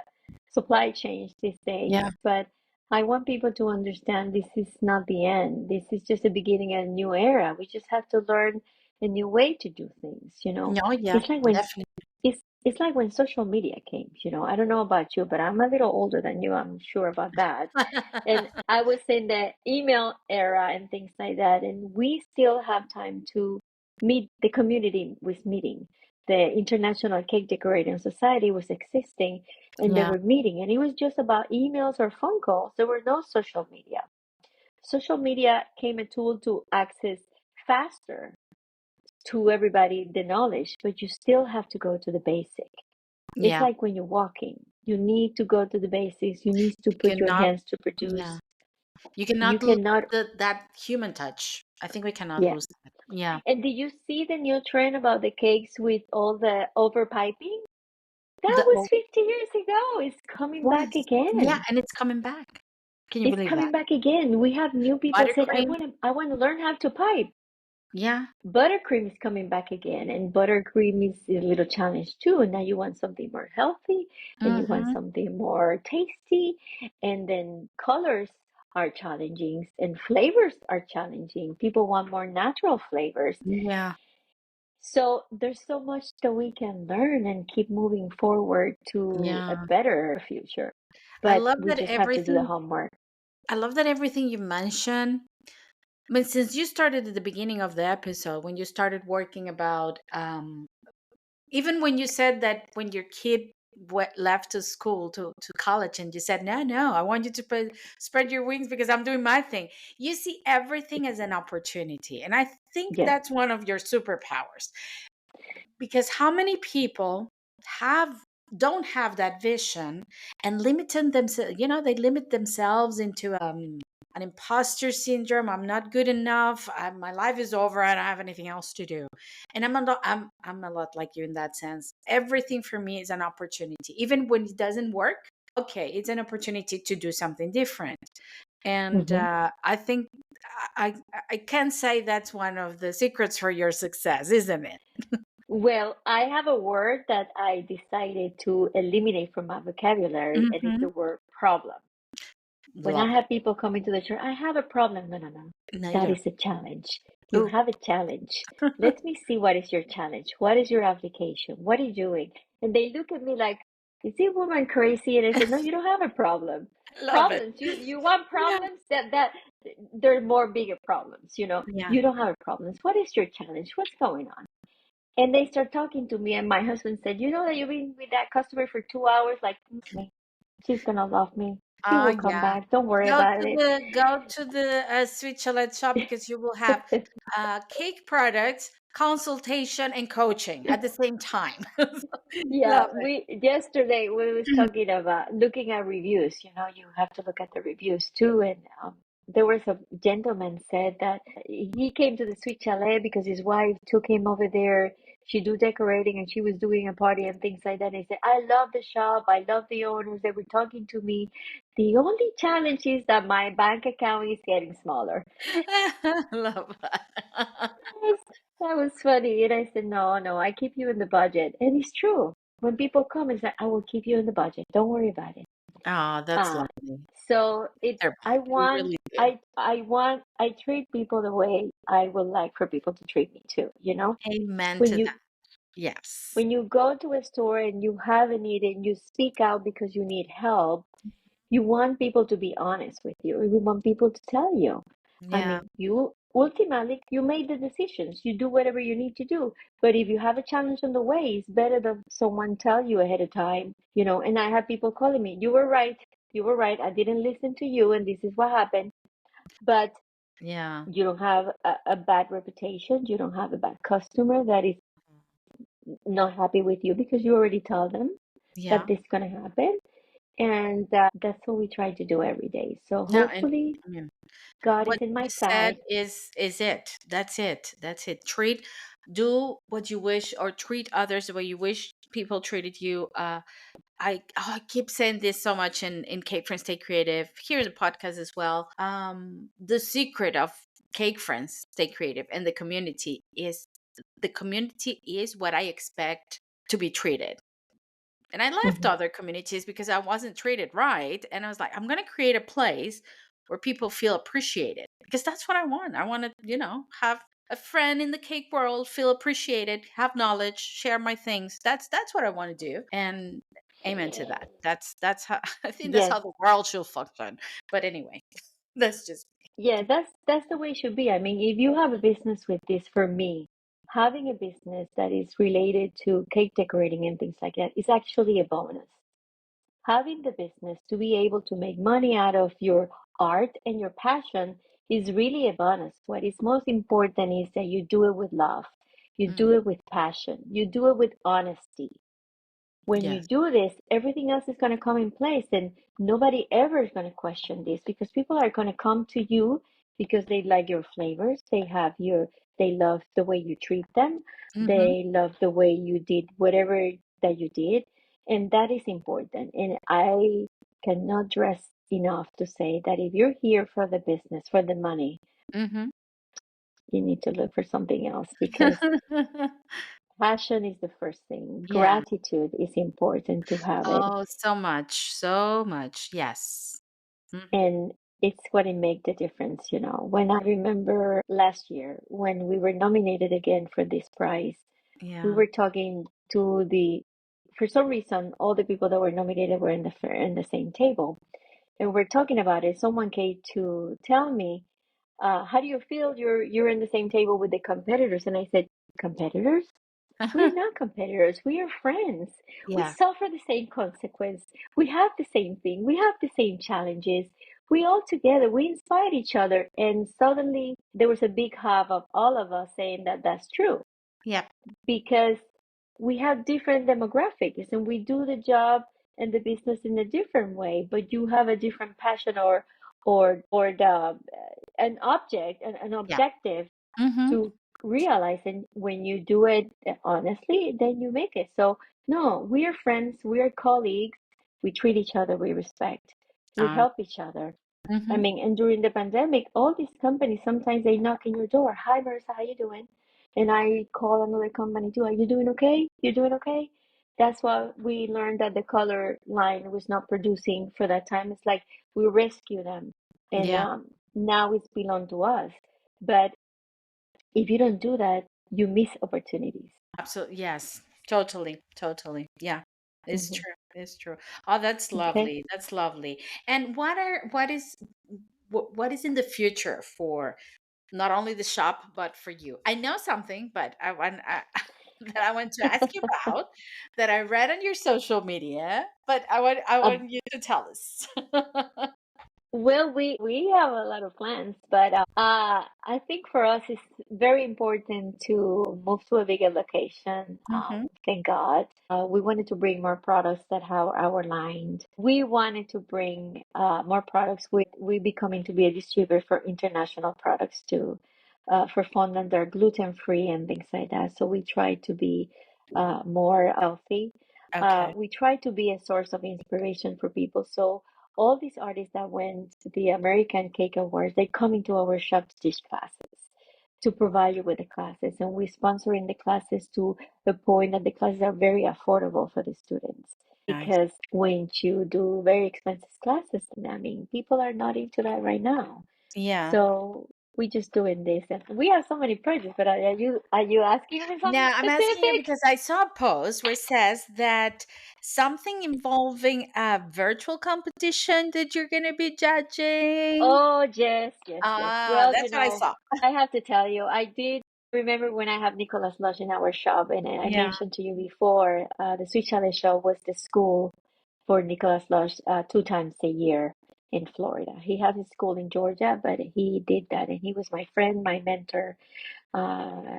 supply chains these days, Yeah. but I want people to understand this is not the end. This is just the beginning of a new era. We just have to learn a new way to do things, you know. No, yeah, It's like when definitely. it's like when social media came, you know. I don't know about you, but I'm a little older than you. I'm sure about that. And I was in the email era and things like that, and we still have time to meet. The community was meeting. The International Cake Decorating Society was existing, and they Yeah. were meeting, and it was just about emails or phone calls. There were no social media. Social media came a tool to access faster to everybody the knowledge, but you still have to go to the basic. It's Yeah. like when you're walking. You need to go to the basics. You need to You put your cannot, hands to yeah. produce. You You cannot lose cannot, that human touch. I think we cannot yeah. lose that. Yeah. And did you see the new trend about the cakes with all the overpiping? That The was old 50 years ago. It's coming back was. Yeah, again. and it's coming back. Can you It's believe coming that? back again. We have new people said, Buttercream. I want to learn how to pipe. Yeah. Buttercream is coming back again, and buttercream is a little challenge too. And now you want something more healthy, and you want Mm-hmm. something more tasty, and then colors are challenging, and flavors are challenging. People want more natural flavors. Yeah. So there's so much that we can learn and keep moving forward to a Yeah. better future. I But love we that just have to do the everything homework. I love that everything you mentioned. I mean, since you started at the beginning of the episode, when you started working about even when you said that when your kid left to school to college and you said no, I want you to spread your wings because I'm doing my thing. You see everything as an opportunity, and I think Yes. that's one of your superpowers, because how many people have don't have that vision and limiting themselves, they limit themselves into an imposter syndrome. I'm not good enough. My life is over. I don't have anything else to do. And I'm a lot like you in that sense. Everything for me is an opportunity, even when it doesn't work. Okay, it's an opportunity to do something different. And Hmm. I think I I can say that's one of the secrets for your success, isn't it? Well, I have a word that I decided to eliminate from my vocabulary, and it's Mm-hmm. the word problem. When I Love it. have people come into the church, I have a problem. No, no, no. No, you That don't. is a challenge. You Oh, have a challenge. Let me see what is your challenge. What is your application? What are you doing? And they look at me like, is this woman crazy? And I said, no, you don't have a problem. I love it. Problems. You want Yeah. problems? That there are more bigger problems, you know. Yeah. You don't have a problems. What is your challenge? What's going on? And they start talking to me, and my husband said, you know that you've been with that customer for 2 hours? Like, me. She's gonna love me. She will come Yeah. back. Don't worry Go about to it. the Sweet Chalet shop because you will have cake products consultation and coaching at the same time. Yeah, Love we yesterday we was it. talking about looking at reviews. You know, you have to look at the reviews too. And there was a gentleman said that he came to the Sweet Chalet because his wife took him over there. She do decorating and she was doing a party and things like that. And he said, "I love the shop. I love the owners. They were talking to me. The only challenge is that my bank account is getting smaller." Love that. Yes, that was funny. And I said, "No, no, I keep you in the budget." And it's true. When people come, it's like, "I will keep you in the budget. Don't worry about it." Oh, that's Uh, lovely. so it's, They're really good. I treat people the way I would like for people to treat me too, you know? Amen When to you, that. Yes. when you go to a store and you have a need and you speak out because you need help, you want people to be honest with you. You want people to tell you. I Yeah. mean, you ultimately you made the decisions. You do whatever you need to do. But if you have a challenge on the way, it's better that someone tell you ahead of time, you know. And I have people calling me, "You were right. You were right. I didn't listen to you, and this is what happened." But Yeah. you don't have a bad reputation. You don't have a bad customer that is not happy with you because you already told them that Yeah. this is going to happen. And that's what we try to do every day. So No, and hopefully I mean, God is what in my you said side. is it. That's it. That's it. Do what you wish, or treat others the way you wish people treated you. I keep saying this so much in Cake Friends Stay Creative, here in the podcast as well. The secret of Cake Friends Stay Creative and the community is what I expect to be treated. And I left Mhm. other communities because I wasn't treated right. And I was like, I'm going to create a place where people feel appreciated, because that's what I want. I want to, have a friend in the cake world, feel appreciated, have knowledge, share my things. That's what I want to do. And amen to that. That's how I think that's Yes, how the world should function. But anyway, that's just yeah, that's the way it should be. I mean, if you have a business with this, for me, having a business that is related to cake decorating and things like that is actually a bonus. Having the business to be able to make money out of your art and your passion is really a bonus. What is most important is that you do it with love, you mm, do it with passion, you do it with honesty. When you yes. do this, everything else is going to come in place, and nobody ever is going to question this because people are going to come to you because they like your flavors, they love the way you treat them, Mm-hmm. they love the way you did whatever that you did, and that is important. And I cannot stress enough to say that if you're here for the business, for the money, Mm-hmm. you need to look for something else because passion is the first thing. Yeah. Gratitude is important to have it. Oh, so much. So much. Yes. Mm-hmm. And it's what it make the difference, you know. When I remember last year when we were nominated again for this prize, we Yeah. were talking to for some reason, all the people that were nominated were in the same table, and we're talking about it. Someone came to tell me, "How do you feel? You're in the same table with the competitors?" And I said, "Competitors? We're not competitors. We are friends. We Yeah. suffer the same consequence. We have the same thing. We have the same challenges. We all together, we inspire each other." And suddenly there was a big hub of all of us saying that that's true Yep. because we have different demographics and we do the job and the business in a different way, but you have a different passion or an object, an Yeah. objective Mhm. to realize. And when you do it honestly, then you make it. So no, we are friends, we are colleagues, we treat each other with respect, we Uh, help each other. I mhm. mean, and during the pandemic, all these companies, sometimes they knock in your door. "Hi, Marissa, how you doing?" And I call another company too. "Are you doing okay? You doing okay?" That's why we learned that the color line was not producing for that time. It's like we rescue them, and Yeah. now it's belong to us. But if you don't do that, you miss opportunities. Absolutely. Yes. Totally. Totally. Yeah. It's Hmm. true. It's true. Oh, that's Okay. lovely. That's lovely. And what is in the future for not only the shop but for you? I know something, but that I want to ask you about, that I read on your social media, but I want Um, you to tell us. Well, we have a lot of plans, but I think for us it's very important to move to a bigger location. Mm-hmm. Thank God. We wanted to bring more products that have our line. We wanted to bring more products. We becoming to be a distributor for international products too, for fondant that are gluten free and things like that. So we try to be more healthy. Okay. We try to be a source of inspiration for people. So all these artists that went to the American Cake Awards, they come into our shop to teach classes, to provide you with the classes. And we sponsoring the classes to the point that the classes are very affordable for the students. Nice. Because when you do very expensive classes, I mean, people are not into that right now. Yeah. So we just doing this, and we have so many projects. But are you asking me something Now, I'm asking you specific? because I saw a post where it says that something involving a virtual competition that you're going to be judging. Oh, yes, yes, yes. Ah, Well, that's what I saw. I have to tell you, I did remember when I have Nicholas Lodge in our shop, and I Yeah. mentioned to you before, the Sweet Chalet Shoppe was the school for Nicholas Lodge 2 times a year in Florida. He has his school in Georgia, but he did that, and he was my friend, my mentor.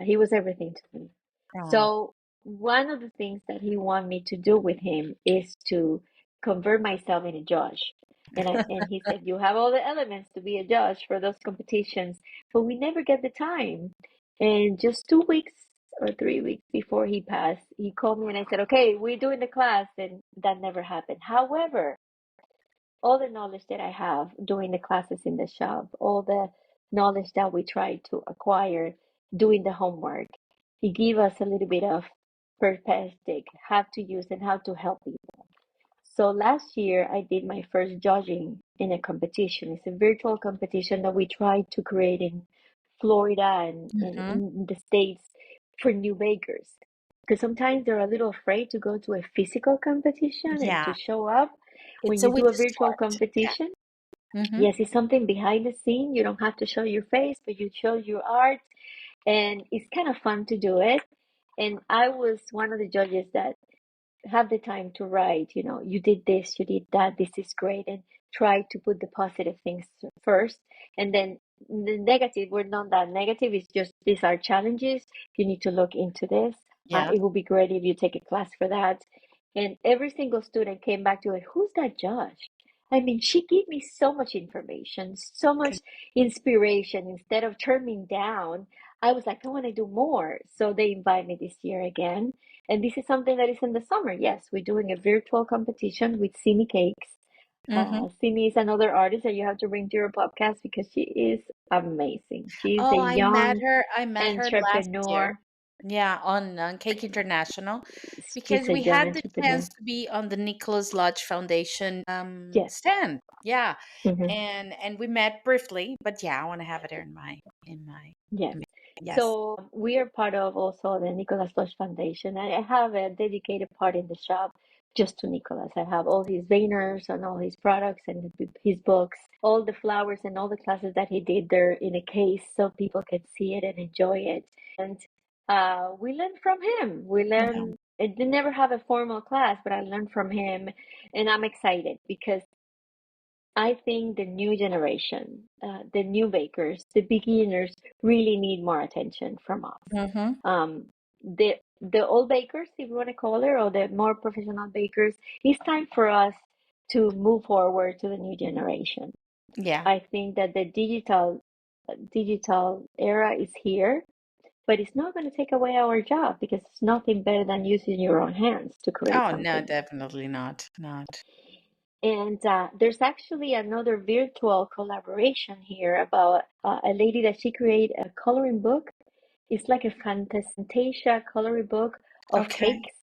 He was everything to me. Oh. So one of the things that he wanted me to do with him is to convert myself in a judge. And he said, you have all the elements to be a judge for those competitions, but we never get the time. And just 2 weeks or 3 weeks before he passed, he called me and I said, okay, we're doing the class, and that never happened. However, all the knowledge that I have doing the classes in the shop, all the knowledge that we try to acquire doing the homework, he gave us a little bit of perspective, how to use and how to help people. So last year I did my first judging in a competition. It's a virtual competition that we tried to create in Florida and Hmm. in the States for new bakers. Because sometimes they're a little afraid to go to a physical competition and to Yeah. show up. When It's you a way do a to virtual start. Yeah. competition, Hmm. yes, it's something behind the scene. You don't have to show your face, but you show your art, and it's kind of fun to do it. And I was one of the judges that have the time to write, you did this, you did that, this is great, and try to put the positive things first. And then the negative, we're not that negative, it's just these are challenges. You need to look into this. Yeah. It would be great if you take a class for that. And every single student came back to it. Who's that judge? I mean, she gave me so much information, so much inspiration. Instead of turning down, I was like, I want to do more. So they invite me this year again. And this is something that is in the summer. Yes, we're doing a virtual competition with Simi Cakes. Hmm. Simi is another artist that you have to bring to your podcast because she is amazing. She's a Oh, I met young her. I met her last year. entrepreneur. Yeah, on Cake International, She's because a we young had the entrepreneur. chance to be on the Nicholas Lodge Foundation Yes. stand. Yeah, Hmm. and we met briefly, but yeah, I want to have it Yes. in my yes. So we are part of also the Nicholas Lodge Foundation. I have a dedicated part in the shop just to Nicholas. I have all his banners and all his products and his books, all the flowers and all the classes that he did there in a case so people can see it and enjoy it. And we learn from him. We Yeah. learn. I did never have a formal class, but I learned from him, and I'm excited because I think the new generation, the new bakers, the beginners really need more attention from us. Mm-hmm. The old bakers, if you want to call it, or the more professional bakers, it's time for us to move forward to the new generation. Yeah. I think that the digital era is here, but it's not going to take away our job because it's nothing better than using your own hands to create Oh no, something. definitely not. Not. And there's actually another virtual collaboration here about a lady that she created a coloring book. It's like a Fantasia coloring book of Okay. cakes,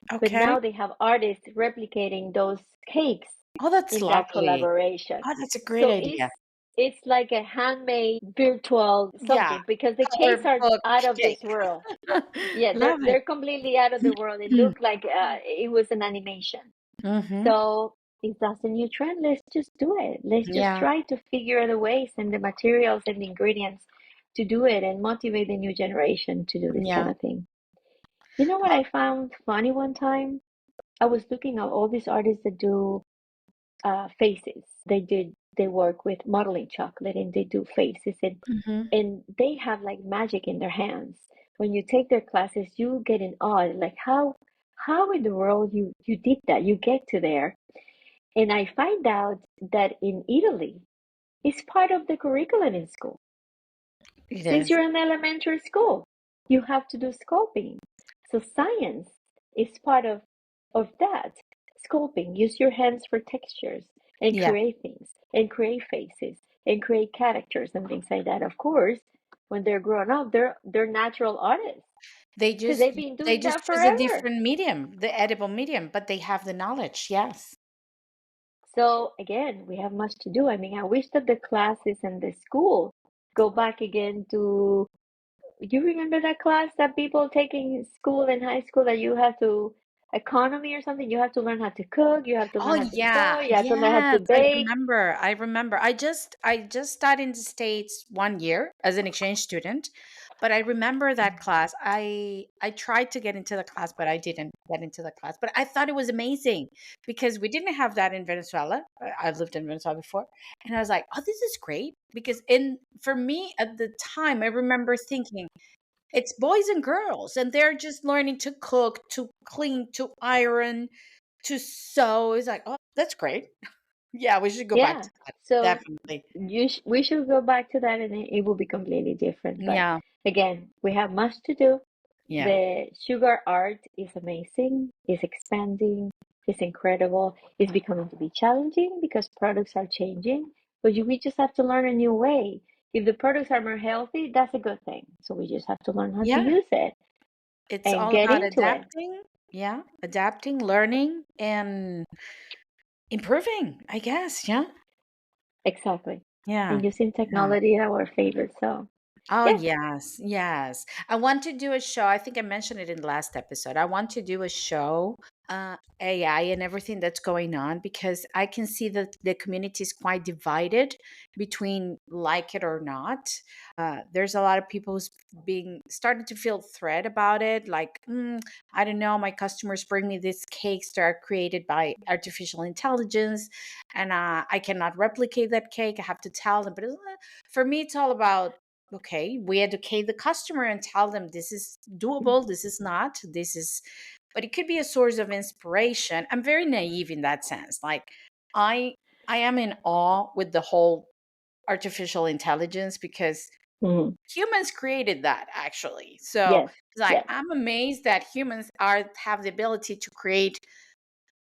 but Okay. now they have artists replicating those cakes Oh, that's in that lovely. collaboration. Oh, that's a great So idea. it's like a handmade virtual Yeah. something because the cakes Color are book out of this cake. world. Yeah, they're Love it. they're completely out of the world. It looked like it was an animation. Mm-hmm. So if that's a new trend, let's just do it. Let's just Yeah. try to figure the ways and the materials and the ingredients to do it and motivate the new generation to do this kind Yeah. of thing. You know what I found funny one time? I was looking at all these artists that do faces. They did they work with modeling chocolate and they do faces, Hmm. and they have like magic in their hands. When you take their classes, you get in awe, like how in the world you did that, you get to there. And I find out that in Italy, it's part of the curriculum in school. It Since is. you're in elementary school, you have to do sculpting. So science is part of that. Sculpting, use your hands for textures and Yeah. create things and create faces and create characters and things like that. Of course, when they're grown up, they're natural artists They because just they've been they doing just that choose a forever. different medium, the edible medium, but they have the knowledge. Yes. So again, we have much to do. I mean, I wish that the classes and the school go back again to, you remember that class that people take in school and high school that you have to, economy or something, you have to learn how to cook, you have to Oh learn how to sew, yeah, you have to learn how to yes, I bake. remember. I remember. I just started in the States 1 year as an exchange student, but I remember that class. I tried to get into the class, but I didn't get into the class. But I thought it was amazing because we didn't have that in Venezuela. I lived in Venezuela before, and I was like, "Oh, this is great." Because in for me at the time, I remember thinking it's boys and girls, and they're just learning to cook, to clean, to iron, to sew. It's like, oh, that's great. Yeah, we should go back Yeah. to that. So Definitely. we should go back to that and it will be completely different. But Yeah. again, we have much to do. Yeah. The sugar art is amazing, is expanding, is incredible. It's becoming to be challenging because products are changing, but we just have to learn a new way. If the products are more healthy, that's a good thing. So we just have to learn how to Yeah. use it It's and all get about into it. adapting. Yeah. Adapting, learning, and improving, I guess. Yeah. Exactly. Yeah. And using Yeah. technology in our favor. So, Oh, yeah. yes, yes. I want to do a show. I think I mentioned it in the last episode. I want to do a show, AI and everything that's going on, because I can see that the community is quite divided between like it or not. There's a lot of people who's being started to feel threat about it. Like, I don't know, my customers bring me these cakes that are created by artificial intelligence, and I cannot replicate that cake. I have to tell them. But for me, it's all about, okay, we educate the customer and tell them this is doable, this is not, this is, but it could be a source of inspiration. I'm very naive in that sense. Like, i I am in awe with the whole artificial intelligence because Mhm. humans created that, actually. So Yes. it's like Yes. I'm amazed that humans are have the ability to create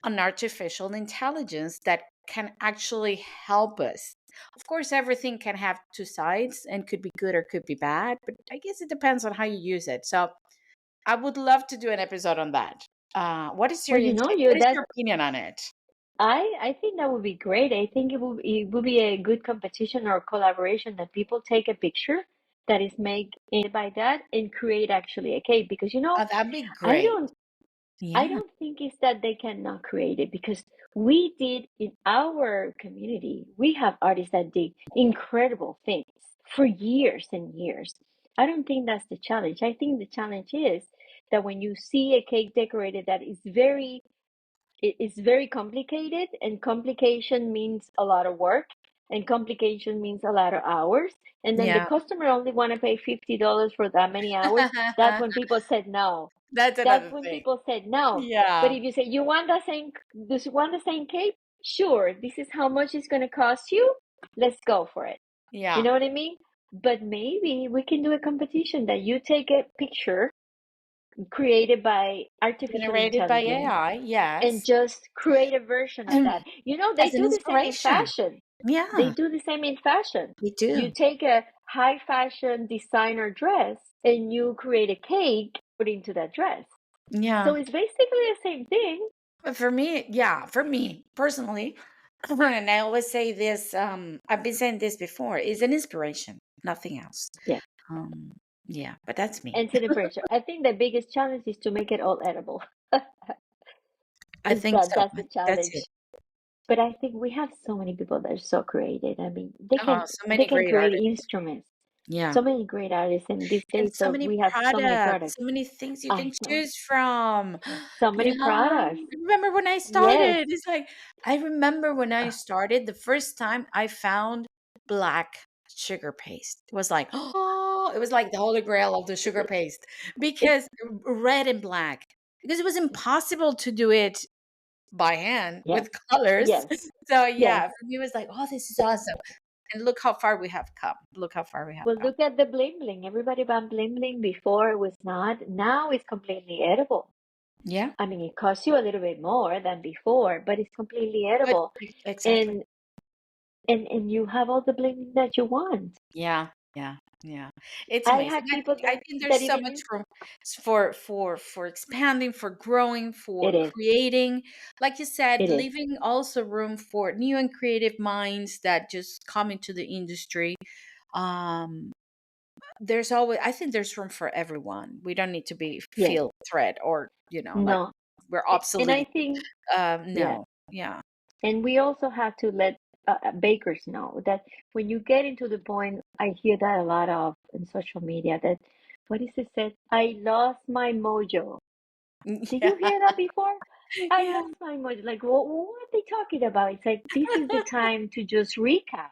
an artificial intelligence that can actually help us. Of course, everything can have two sides and could be good or could be bad, but I guess it depends on how you use it. So I would love to do an episode on that. What is your Well, you know, intake? you What is that your opinion on it? I think that would be great. I think it would be a good competition or collaboration that people take a picture that is made by that and create actually a cake because Oh, that'd be I great. don't I Yeah. don't think it's that they cannot create it because we did in our community, we have artists that did incredible things for years and years. I don't think that's the challenge. I think the challenge is that when you see a cake decorated that is it's very complicated, and complication means a lot of work, and complication means a lot of hours, and then the Yeah. customer only want to pay $50 for that many hours. That's when people said no. That's That's another when thing. people said no. But Yeah. if you say you want the same, this want the same cake, sure, this is how much it's going to cost you, let's go for it. You Yeah. know what I mean? But maybe we can do a competition that you take a picture created by artificial Generated by intelligence AI. and Yes. just create a version of that. You know, they As an do the same in inspiration. fashion. They Yeah, do the same in fashion. we You do. take a high fashion designer dress and you create a cake put into that dress. So Yeah. it's basically the same thing. But for me, yeah, for me personally, and I always say this, I've been saying this before, is an inspiration, nothing else. Yeah. Um, yeah, but that's me. And celebration. I think the biggest challenge is to make it all edible. I Is think that so. that's I the think that's it. challenge. But I think we have so many people that are so creative. I mean, they Oh, can so they many can great create artists. instruments. Yeah. So many great artists in these And days. so So many we have so many products, products. so many things you can I know. choose from. So many Yeah. products. Remember when I Yes. started? It's like, I remember when I started, the first time I found black sugar paste. It was like, oh, it was like the holy grail of the sugar paste It, because red and black, because it was impossible to do it by hand yes. with colors. Yes. So Yes. yeah, for me, it was like, oh, this is awesome. And look how far we have come. Look how far we have Well, come. look at the bling bling. Everybody bought bling bling before it was not. Now it's completely edible. Yeah. I mean, it costs you a little bit more than before, but it's completely But edible. exactly. And and you have all the bling that you want. Yeah, yeah, yeah. It's I amazing. have people I think that there's so even much use room for expanding, for growing, for it is. creating. Like you said, It is. leaving also room for new and creative minds that just come into the industry. Um, there's always, I think there's room for everyone. We don't need to be Yes. feel threat or, like No. we're And I obsolete. think, yeah. No. Yeah. And we also have to let bakers know that when you get into the point, I hear that a lot of in social media that, what is it said? I lost my mojo. Did you Yeah. hear that before? I Yeah. lost my mojo. Like, what are they talking about? It's like, this is the time to just recap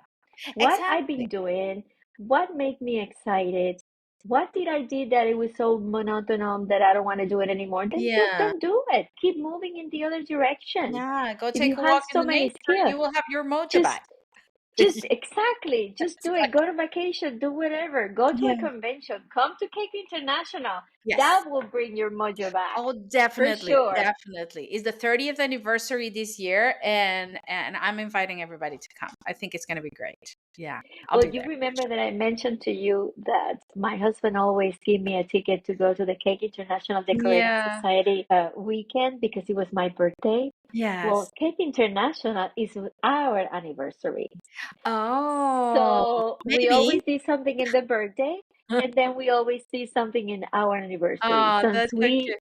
what I've been Exactly. doing, what made me excited, what did I did that it was so monotonous that I don't want to do it anymore. Then just Yeah. don't do it. Keep moving in the other direction. Yeah, go If you take a have walk in so the many nature and skills, you will have your mojo just back. just exactly, just do it. Exactly. Go to vacation, do whatever. Go to a Yeah. convention, come to Cake International. That Yes. will bring your mojo back Oh, for definitely, sure. definitely. It's the 30th anniversary this year, and I'm inviting everybody to come. I think it's going to be great. Yeah, I'll Well, be you there. remember that I mentioned to you that my husband always gave me a ticket to go to the Cake International Decorating Yeah. Society weekend because it was my birthday. Yes. Well, Cake International is our anniversary. Oh, So we maybe. always do something in the birthday, and then we always do something in our anniversary. Oh, Since that's so we cute.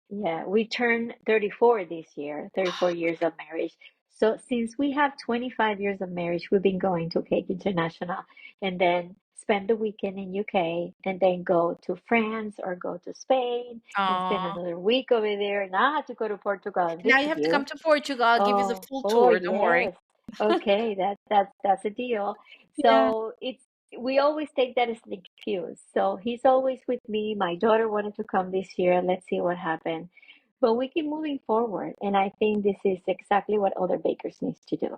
Yeah, we turned 34 this year, 34 years of marriage. So since we have 25 years of marriage, we've been going to Cake International and then spend the weekend in UK and then go to France or go to Spain and spend Oh, another week over there. Now I have to go to Portugal and now you visit have to come you. to Portugal. I'll give you the Oh, full oh tour. Don't worry. yes. Okay, that's a deal. Yeah. So it's we always take that as an excuse. So he's always with me. My daughter wanted to come this year. Let's see what happens. But we keep moving forward, and I think this is exactly what other bakers needs to do.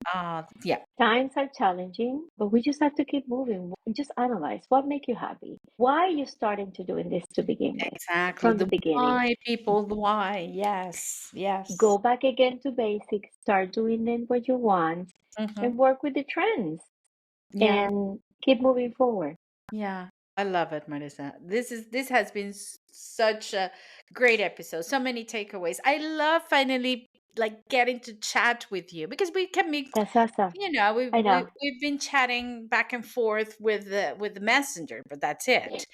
Yeah. Times are challenging, but we just have to keep moving. Just analyze what make you happy. Why are you starting to doing this to begin with? Exactly. From the The beginning. why, people, the why. Yes. Yes. Go back again to basics, start doing then what you want, Hmm. and work with the trends Yeah. and keep moving forward. Yeah, I love it, Marissa. This has been such a great episode. So many takeaways. I love finally like getting to chat with you because we can be, That's awesome. I know. we've been chatting back and forth with the messenger, but that's it.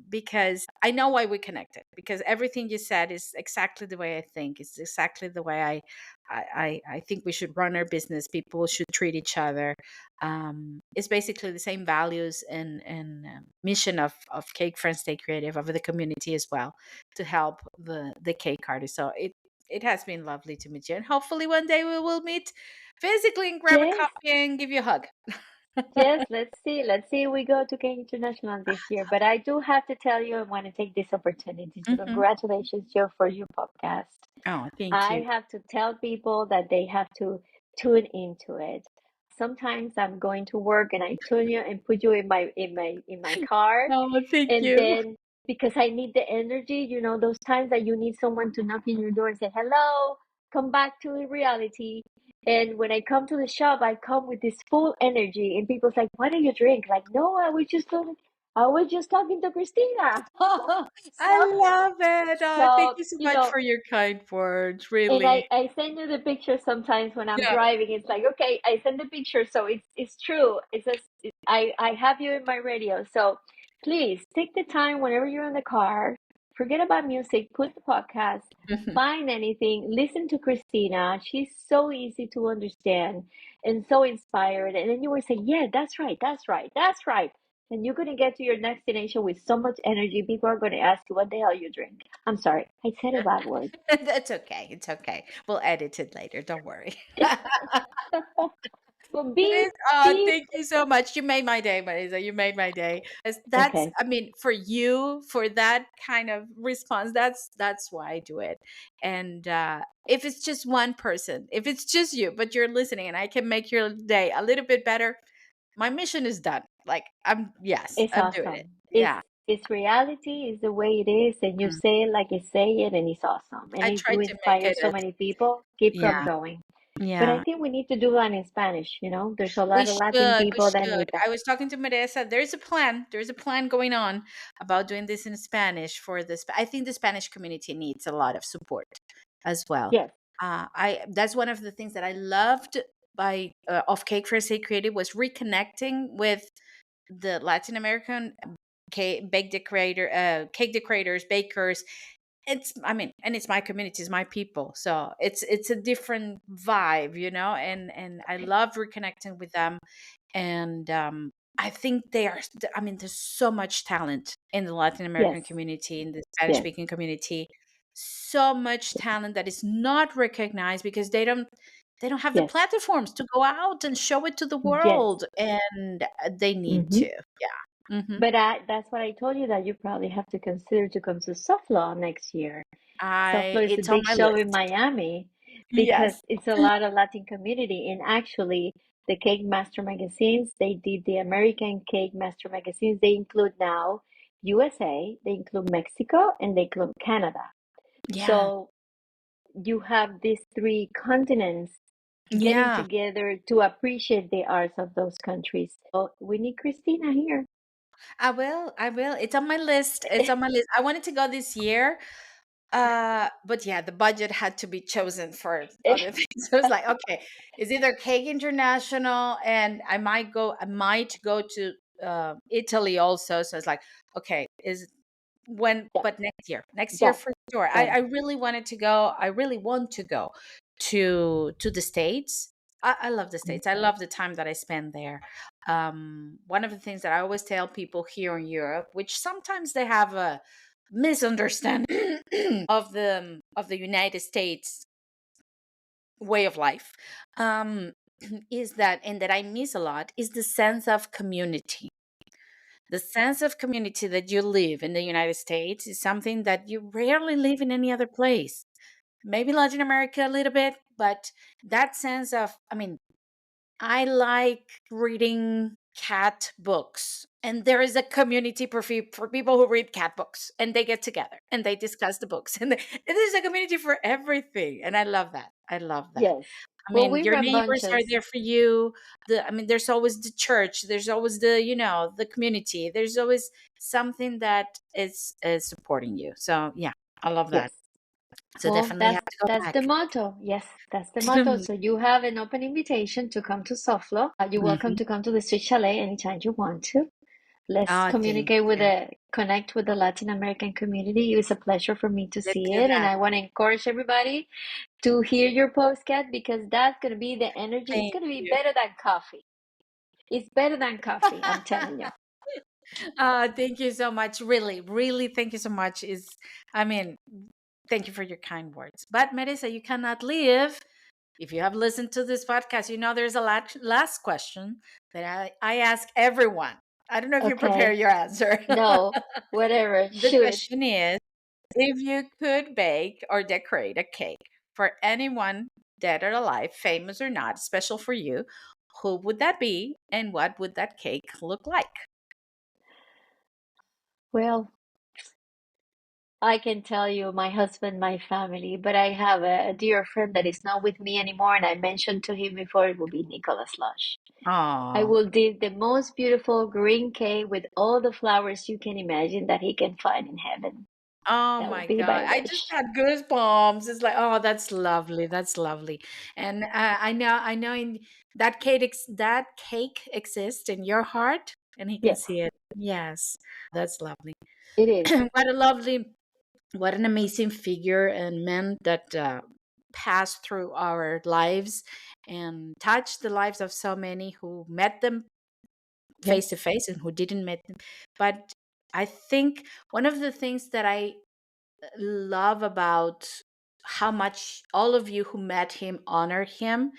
Because I know why we connected, because everything you said is exactly the way I think. It's exactly the way I think we should run our business. People should treat each other. It's basically the same values and mission of Cake Friends Stay Creative, of the community as well, to help the cake artists. So it has been lovely to meet you, and hopefully one day we will meet physically and grab a Yes, coffee and give you a hug. yes, let's see. Let's see if we go to King International this year. But I do have to tell you, I want to take this opportunity to Hmm. congratulations you for your podcast. Oh, thank I you. have to tell people that they have to tune into it. Sometimes I'm going to work and I tune you and put you in my car, Oh, thank and you. then because I need the energy, those times that you need someone to knock in your door and say, hello, come back to reality. And when I come to the shop, I come with this full energy, and people's like, what do you drink? Like, no, I was just talking to Christina. I So, love it. Oh, thank so, you so much for your kind words. and Really. I send you the picture sometimes when I'm Yeah. driving. It's like, okay, I send the picture, so it's true. It's just I have you in my radio. So please take the time whenever you're in the car. Forget about music. Put the podcast. Find anything. Listen to Christina. She's so easy to understand and so inspired. And then you will say, yeah, that's right. That's right. That's right. And you're going to get to your destination with so much energy. People are going to ask you what the hell you drink. I'm sorry, I said a bad word. That's okay. It's okay. We'll edit it later. Don't worry. But It is. be, Oh, be, thank you so much. You made my day, Marisa. You made my day. That's, okay. I mean, for you, for that kind of response, that's why I do it. And if it's just one person, if it's just you, but you're listening, and I can make your day a little bit better, my mission is done. Like yes, It's I'm doing it. awesome. Yeah. It's reality, it's the way it is, and you Mm. say it like you say it, and it's awesome. And I if try you to make inspire it so as, many people, keep yeah, on going. But I yeah. think we need to do that in Spanish, you know? There's a We lot of Latin should, we people that should. need that. I was talking to Marissa. There's a plan. There's a plan going on about doing this in Spanish for this. I think the Spanish community needs a lot of support as well. Yes, I That's one of the things that I loved by of Cake for Say Creative was reconnecting with the Latin American cake decorators, bakers. It's, I mean, and it's my community, it's my people, so it's a different vibe, and I love reconnecting with them. And I think they are, I mean, there's so much talent in the Latin yes, American community, in the Spanish yes, speaking community, so much talent that is not recognized because they don't have the yes, platforms to go out and show it to the yes. world, and they need Hmm. to. Yeah. But that's what I told you, that you probably have to consider to come to Soflo next year. I Soflo is a It's on big my show in list. Miami because Yes. it's a lot of Latin community. And actually, the Cake Master magazines, they did the American Cake Master magazines. They include now USA, they include Mexico, and they include Canada. Yeah. So you have these three continents getting Yeah. together to appreciate the arts of those countries. So we need Christina here. I will. It's on my list. It's on my list. I wanted to go this year. But yeah, the budget had to be chosen for other things. So it's like, okay, it's either Cake International, and I might go to Italy also. So it's like, okay, is when Yeah, but next year yeah, for sure. I, done. I really wanted to go. I really want to go to the States. I love the States. I love the time that I spend there. One of the things that I always tell people here in Europe, which sometimes they have a misunderstanding of the United States way of life, is that, and that I miss a lot, is the sense of community. The sense of community that you live in the United States is something that you rarely live in any other place. Maybe Latin America a little bit, but that sense of, I mean, I like reading cat books, and there is a community for people who read cat books, and they get together and they discuss the books, and there's a community for everything, and I love that. I love that. Yes. I Well, mean, we your run neighbors are bunches. there for you. I mean, there's always the church. There's always the community. There's always something that is supporting you. So yeah, I love that. Yes. So Well, definitely have to go that's the back. motto. Yes, that's the motto. So you have an open invitation to come to Soflo. You're welcome Mhm. to come to the Sweet Chalet anytime you want to. Let's Oh, thank communicate with you. connect with the Latin American community. It was a pleasure for me to Let's see do it, and that. I want to encourage everybody to hear your podcast because that's going to be the energy. It's Thank going to be you. better than coffee. It's better than coffee, I'm telling you. Thank you so much. Really, really, thank you so much. I mean, thank you for your kind words. But Marisa, you cannot leave. If you have listened to this podcast, there's a last question that I ask everyone. I don't know if you prepare Okay. your answer. No, whatever. The Shoot. question is, if you could bake or decorate a cake for anyone, dead or alive, famous or not, special for you, who would that be, and what would that cake look like? Well, I can tell you my husband, my family, but I have a dear friend that is not with me anymore, and I mentioned to him before it will be Nicholas Lush. I Oh, will do the most beautiful green cake with all the flowers you can imagine that he can find in heaven. oh That will my be God. my I just wish. had goosebumps. It's like, oh, that's lovely. That's lovely. And I know in that cake exists in your heart, and he can Yes, see it. Yes, that's lovely. it is. What an amazing figure and man that passed through our lives and touched the lives of so many who met them Yep. face to face and who didn't meet them. But I think one of the things that I love about how much all of you who met him honored him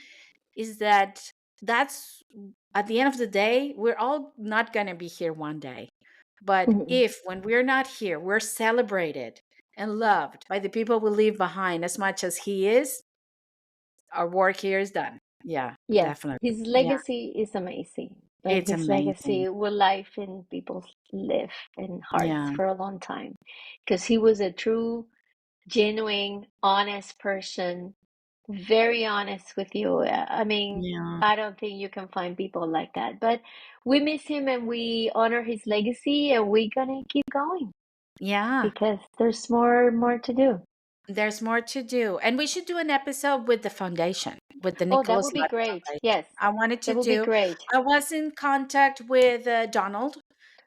is that that's at the end of the day, we're all not going to be here one day. But Mhm. if when we're not here, we're celebrated and loved by the people we leave behind as much as he is, our work here is done. Yeah, Yes, definitely. his Yeah, legacy is amazing, and it's his amazing. legacy will life in people's live in hearts Yeah, for a long time, because he was a true, genuine, honest person, very honest with you. I mean, yeah, I don't think you can find people like that. But we miss him and we honor his legacy, and we're gonna keep going yeah. because there's more to do. There's more to do. And we should do an episode with the foundation, with the Oh, that Nicholas would be Life great. Foundation. Yes, I wanted to that would be do, great. I was in contact with Donald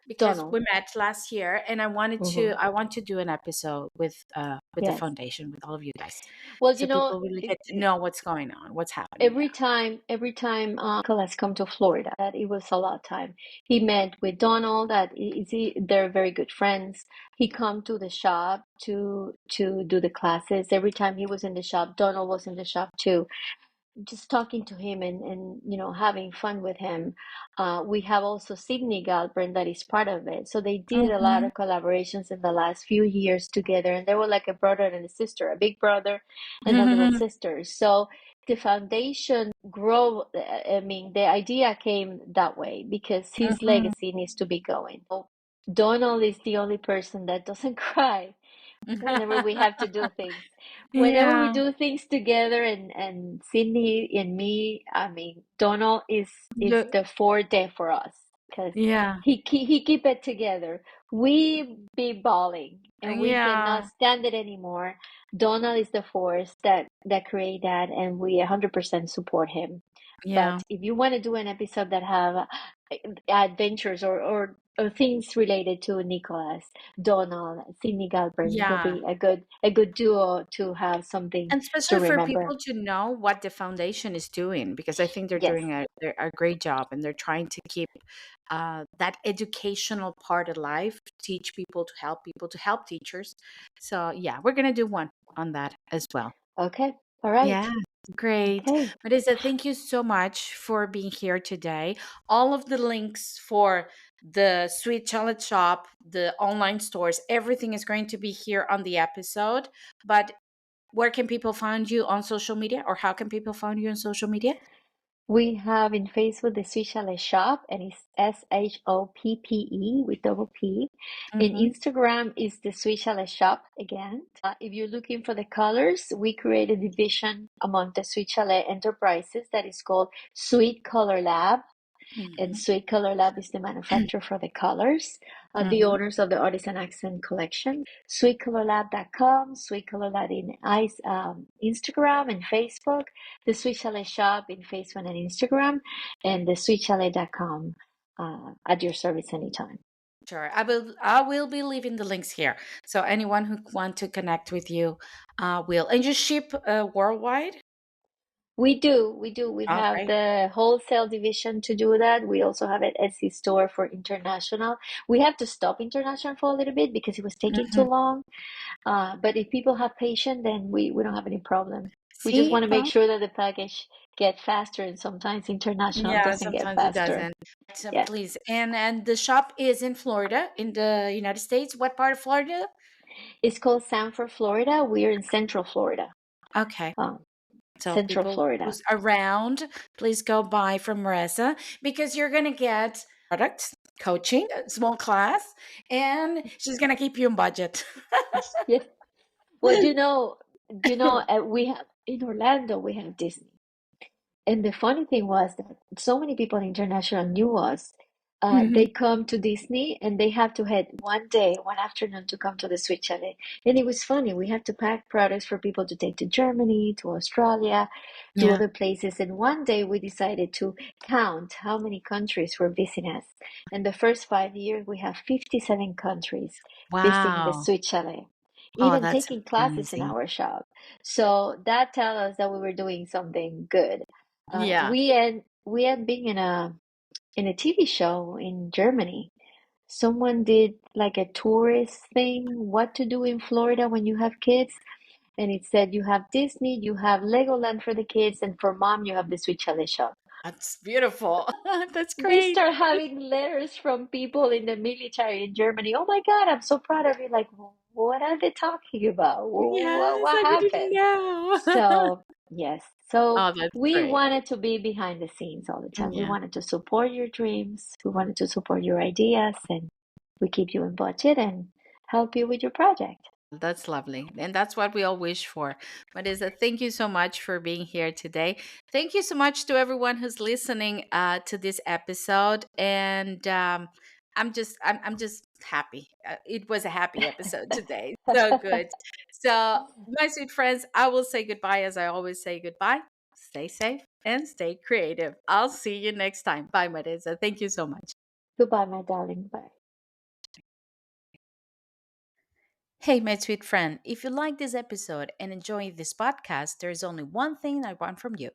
because Donald. we met last year and Hmm. I want to do an episode with the Yes. foundation with all of you guys. Well, So people really get to know what's going on, what's happening. Yeah. every time Michael has come to Florida, that it was a lot of time. He met with Donald. They're very good friends. He come to the shop to do the classes. Every time he was in the shop, Donald was in the shop too, just talking to him and having fun with him. We have also Sydney Galbraith that is part of it. So they did a lot Mm-hmm. of collaborations in the last few years together, and they were like a brother and a sister, a big brother and a little Mm-hmm. sister. So the foundation grow. I mean, the idea came that way because his Mm-hmm. legacy needs to be going. So Donald is the only person that doesn't cry whenever we have to do things. Whenever we Yeah. do things together, and Sydney and me, I mean, Donald is Yeah. the forte for us because Yeah. he keep it together. We be bawling and we cannot Yeah. stand it anymore. Donald is the force that create that, and we 100% support him. Yeah. But if you want to do an episode that have adventures or things related to Nicholas, Donald, Sydney Galbraith will Yeah. be a good duo to have something And to especially for remember. people to know what the foundation is doing, because I think they're Yes. doing a great job and they're trying to keep that educational part alive, teach people, to help teachers. So, yeah, we're going to do one on that as well. Okay. All right. Yeah, great. Okay. Marisa, thank you so much for being here today. All of the links for the Sweet Chalet Shop, the online stores, everything is going to be here on the episode. But where can people find you on social media, or how can people find you on social media? We have in Facebook the Sweet Chalet Shop, and it's SHOPPE with double P. In Mm-hmm. Instagram is the Sweet Chalet Shop again. If you're looking for the colors, we create a division among the Sweet Chalet enterprises that is called Sweet Color Lab. And Mm-hmm. Sweet Color Lab is the manufacturer for the colors, the Mm-hmm. owners of the Artisan Accent collection. SweetColorLab.com, Sweet Color Lab in Instagram and Facebook, the Sweet Chalet Shop in Facebook and Instagram, and the SweetChalet.com at your service anytime. Sure. I will be leaving the links here. So anyone who want to connect with you will. And you ship worldwide? We do, we do. We have Okay. the wholesale division to do that. We also have an Etsy store for international. We have to stop international for a little bit because it was taking too Mm-hmm. long. But if people have patience, then we don't have any problem. We just See? want to make sure that the package get faster, and sometimes international Yeah, doesn't get sometimes it faster. doesn't. So Yeah. please. And the shop is in Florida, in the United States. What part of Florida? It's called Sanford, Florida. We're in Central Florida. Okay. Um, So Central people Florida. who's around, please go buy from Marissa because you're gonna get product coaching, a small class, and she's gonna keep you on budget. Yes. Well, we have in Orlando, we have Disney. And the funny thing was that so many people international knew us. They Mhm. come to Disney and they have to head one day, one afternoon to come to the Sweet Chalet. And it was funny. We had to pack products for people to take to Germany, to Australia, to Yeah. other places. And one day we decided to count how many countries were visiting us. In the first 5 years, we have 57 countries visiting the Wow. Sweet Chalet, Oh, even that's taking classes in amazing. our shop. So that tells us that we were doing something good. Yeah. We end being in a TV show in Germany. Someone did like a tourist thing, what to do in Florida when you have kids. And it said you have Disney, you have Legoland for the kids, and for mom, you have the Sweet Chalet Shop. That's beautiful. That's We great. start having letters from people in the military in Germany. Oh my God, I'm so proud of you. Like, what are they talking about? Yes, What I didn't happened? know. So, yes. So Oh, that's we great. wanted to be behind the scenes all the time. We Yeah. wanted to support your dreams. We wanted to support your ideas, and we keep you in budget and help you with your project. That's lovely. And that's what we all wish for. Marisa, thank you so much for being here today. Thank you so much to everyone who's listening to this episode. And I'm just happy. It was a happy episode today. So good. So, my sweet friends, I will say goodbye as I always say goodbye. Stay safe and stay creative. I'll see you next time. Bye, Marisa. Thank you so much. Goodbye, my darling. Bye. Hey, my sweet friend, if you like this episode and enjoy this podcast, there is only one thing I want from you.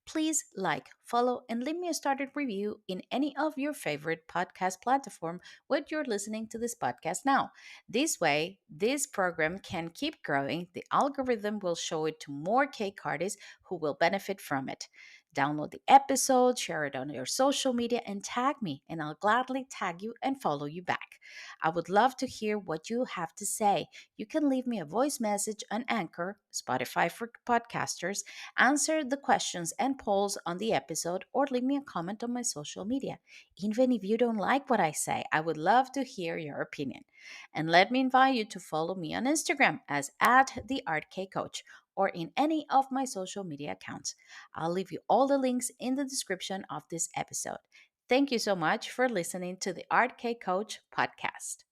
Please like, follow, and leave me a started review in any of your favorite podcast platform where you're listening to this podcast now. This way, this program can keep growing. The algorithm will show it to more cake artists who will benefit from it. Download the episode, share it on your social media, and tag me, and I'll gladly tag you and follow you back. I would love to hear what you have to say. You can leave me a voice message on Anchor, Spotify for podcasters, answer the questions and polls on the episode, or leave me a comment on my social media. Even if you don't like what I say, I would love to hear your opinion. And let me invite you to follow me on Instagram as at the Art K Coach or in any of my social media accounts. I'll leave you all the links in the description of this episode. Thank you so much for listening to the Art K Coach podcast.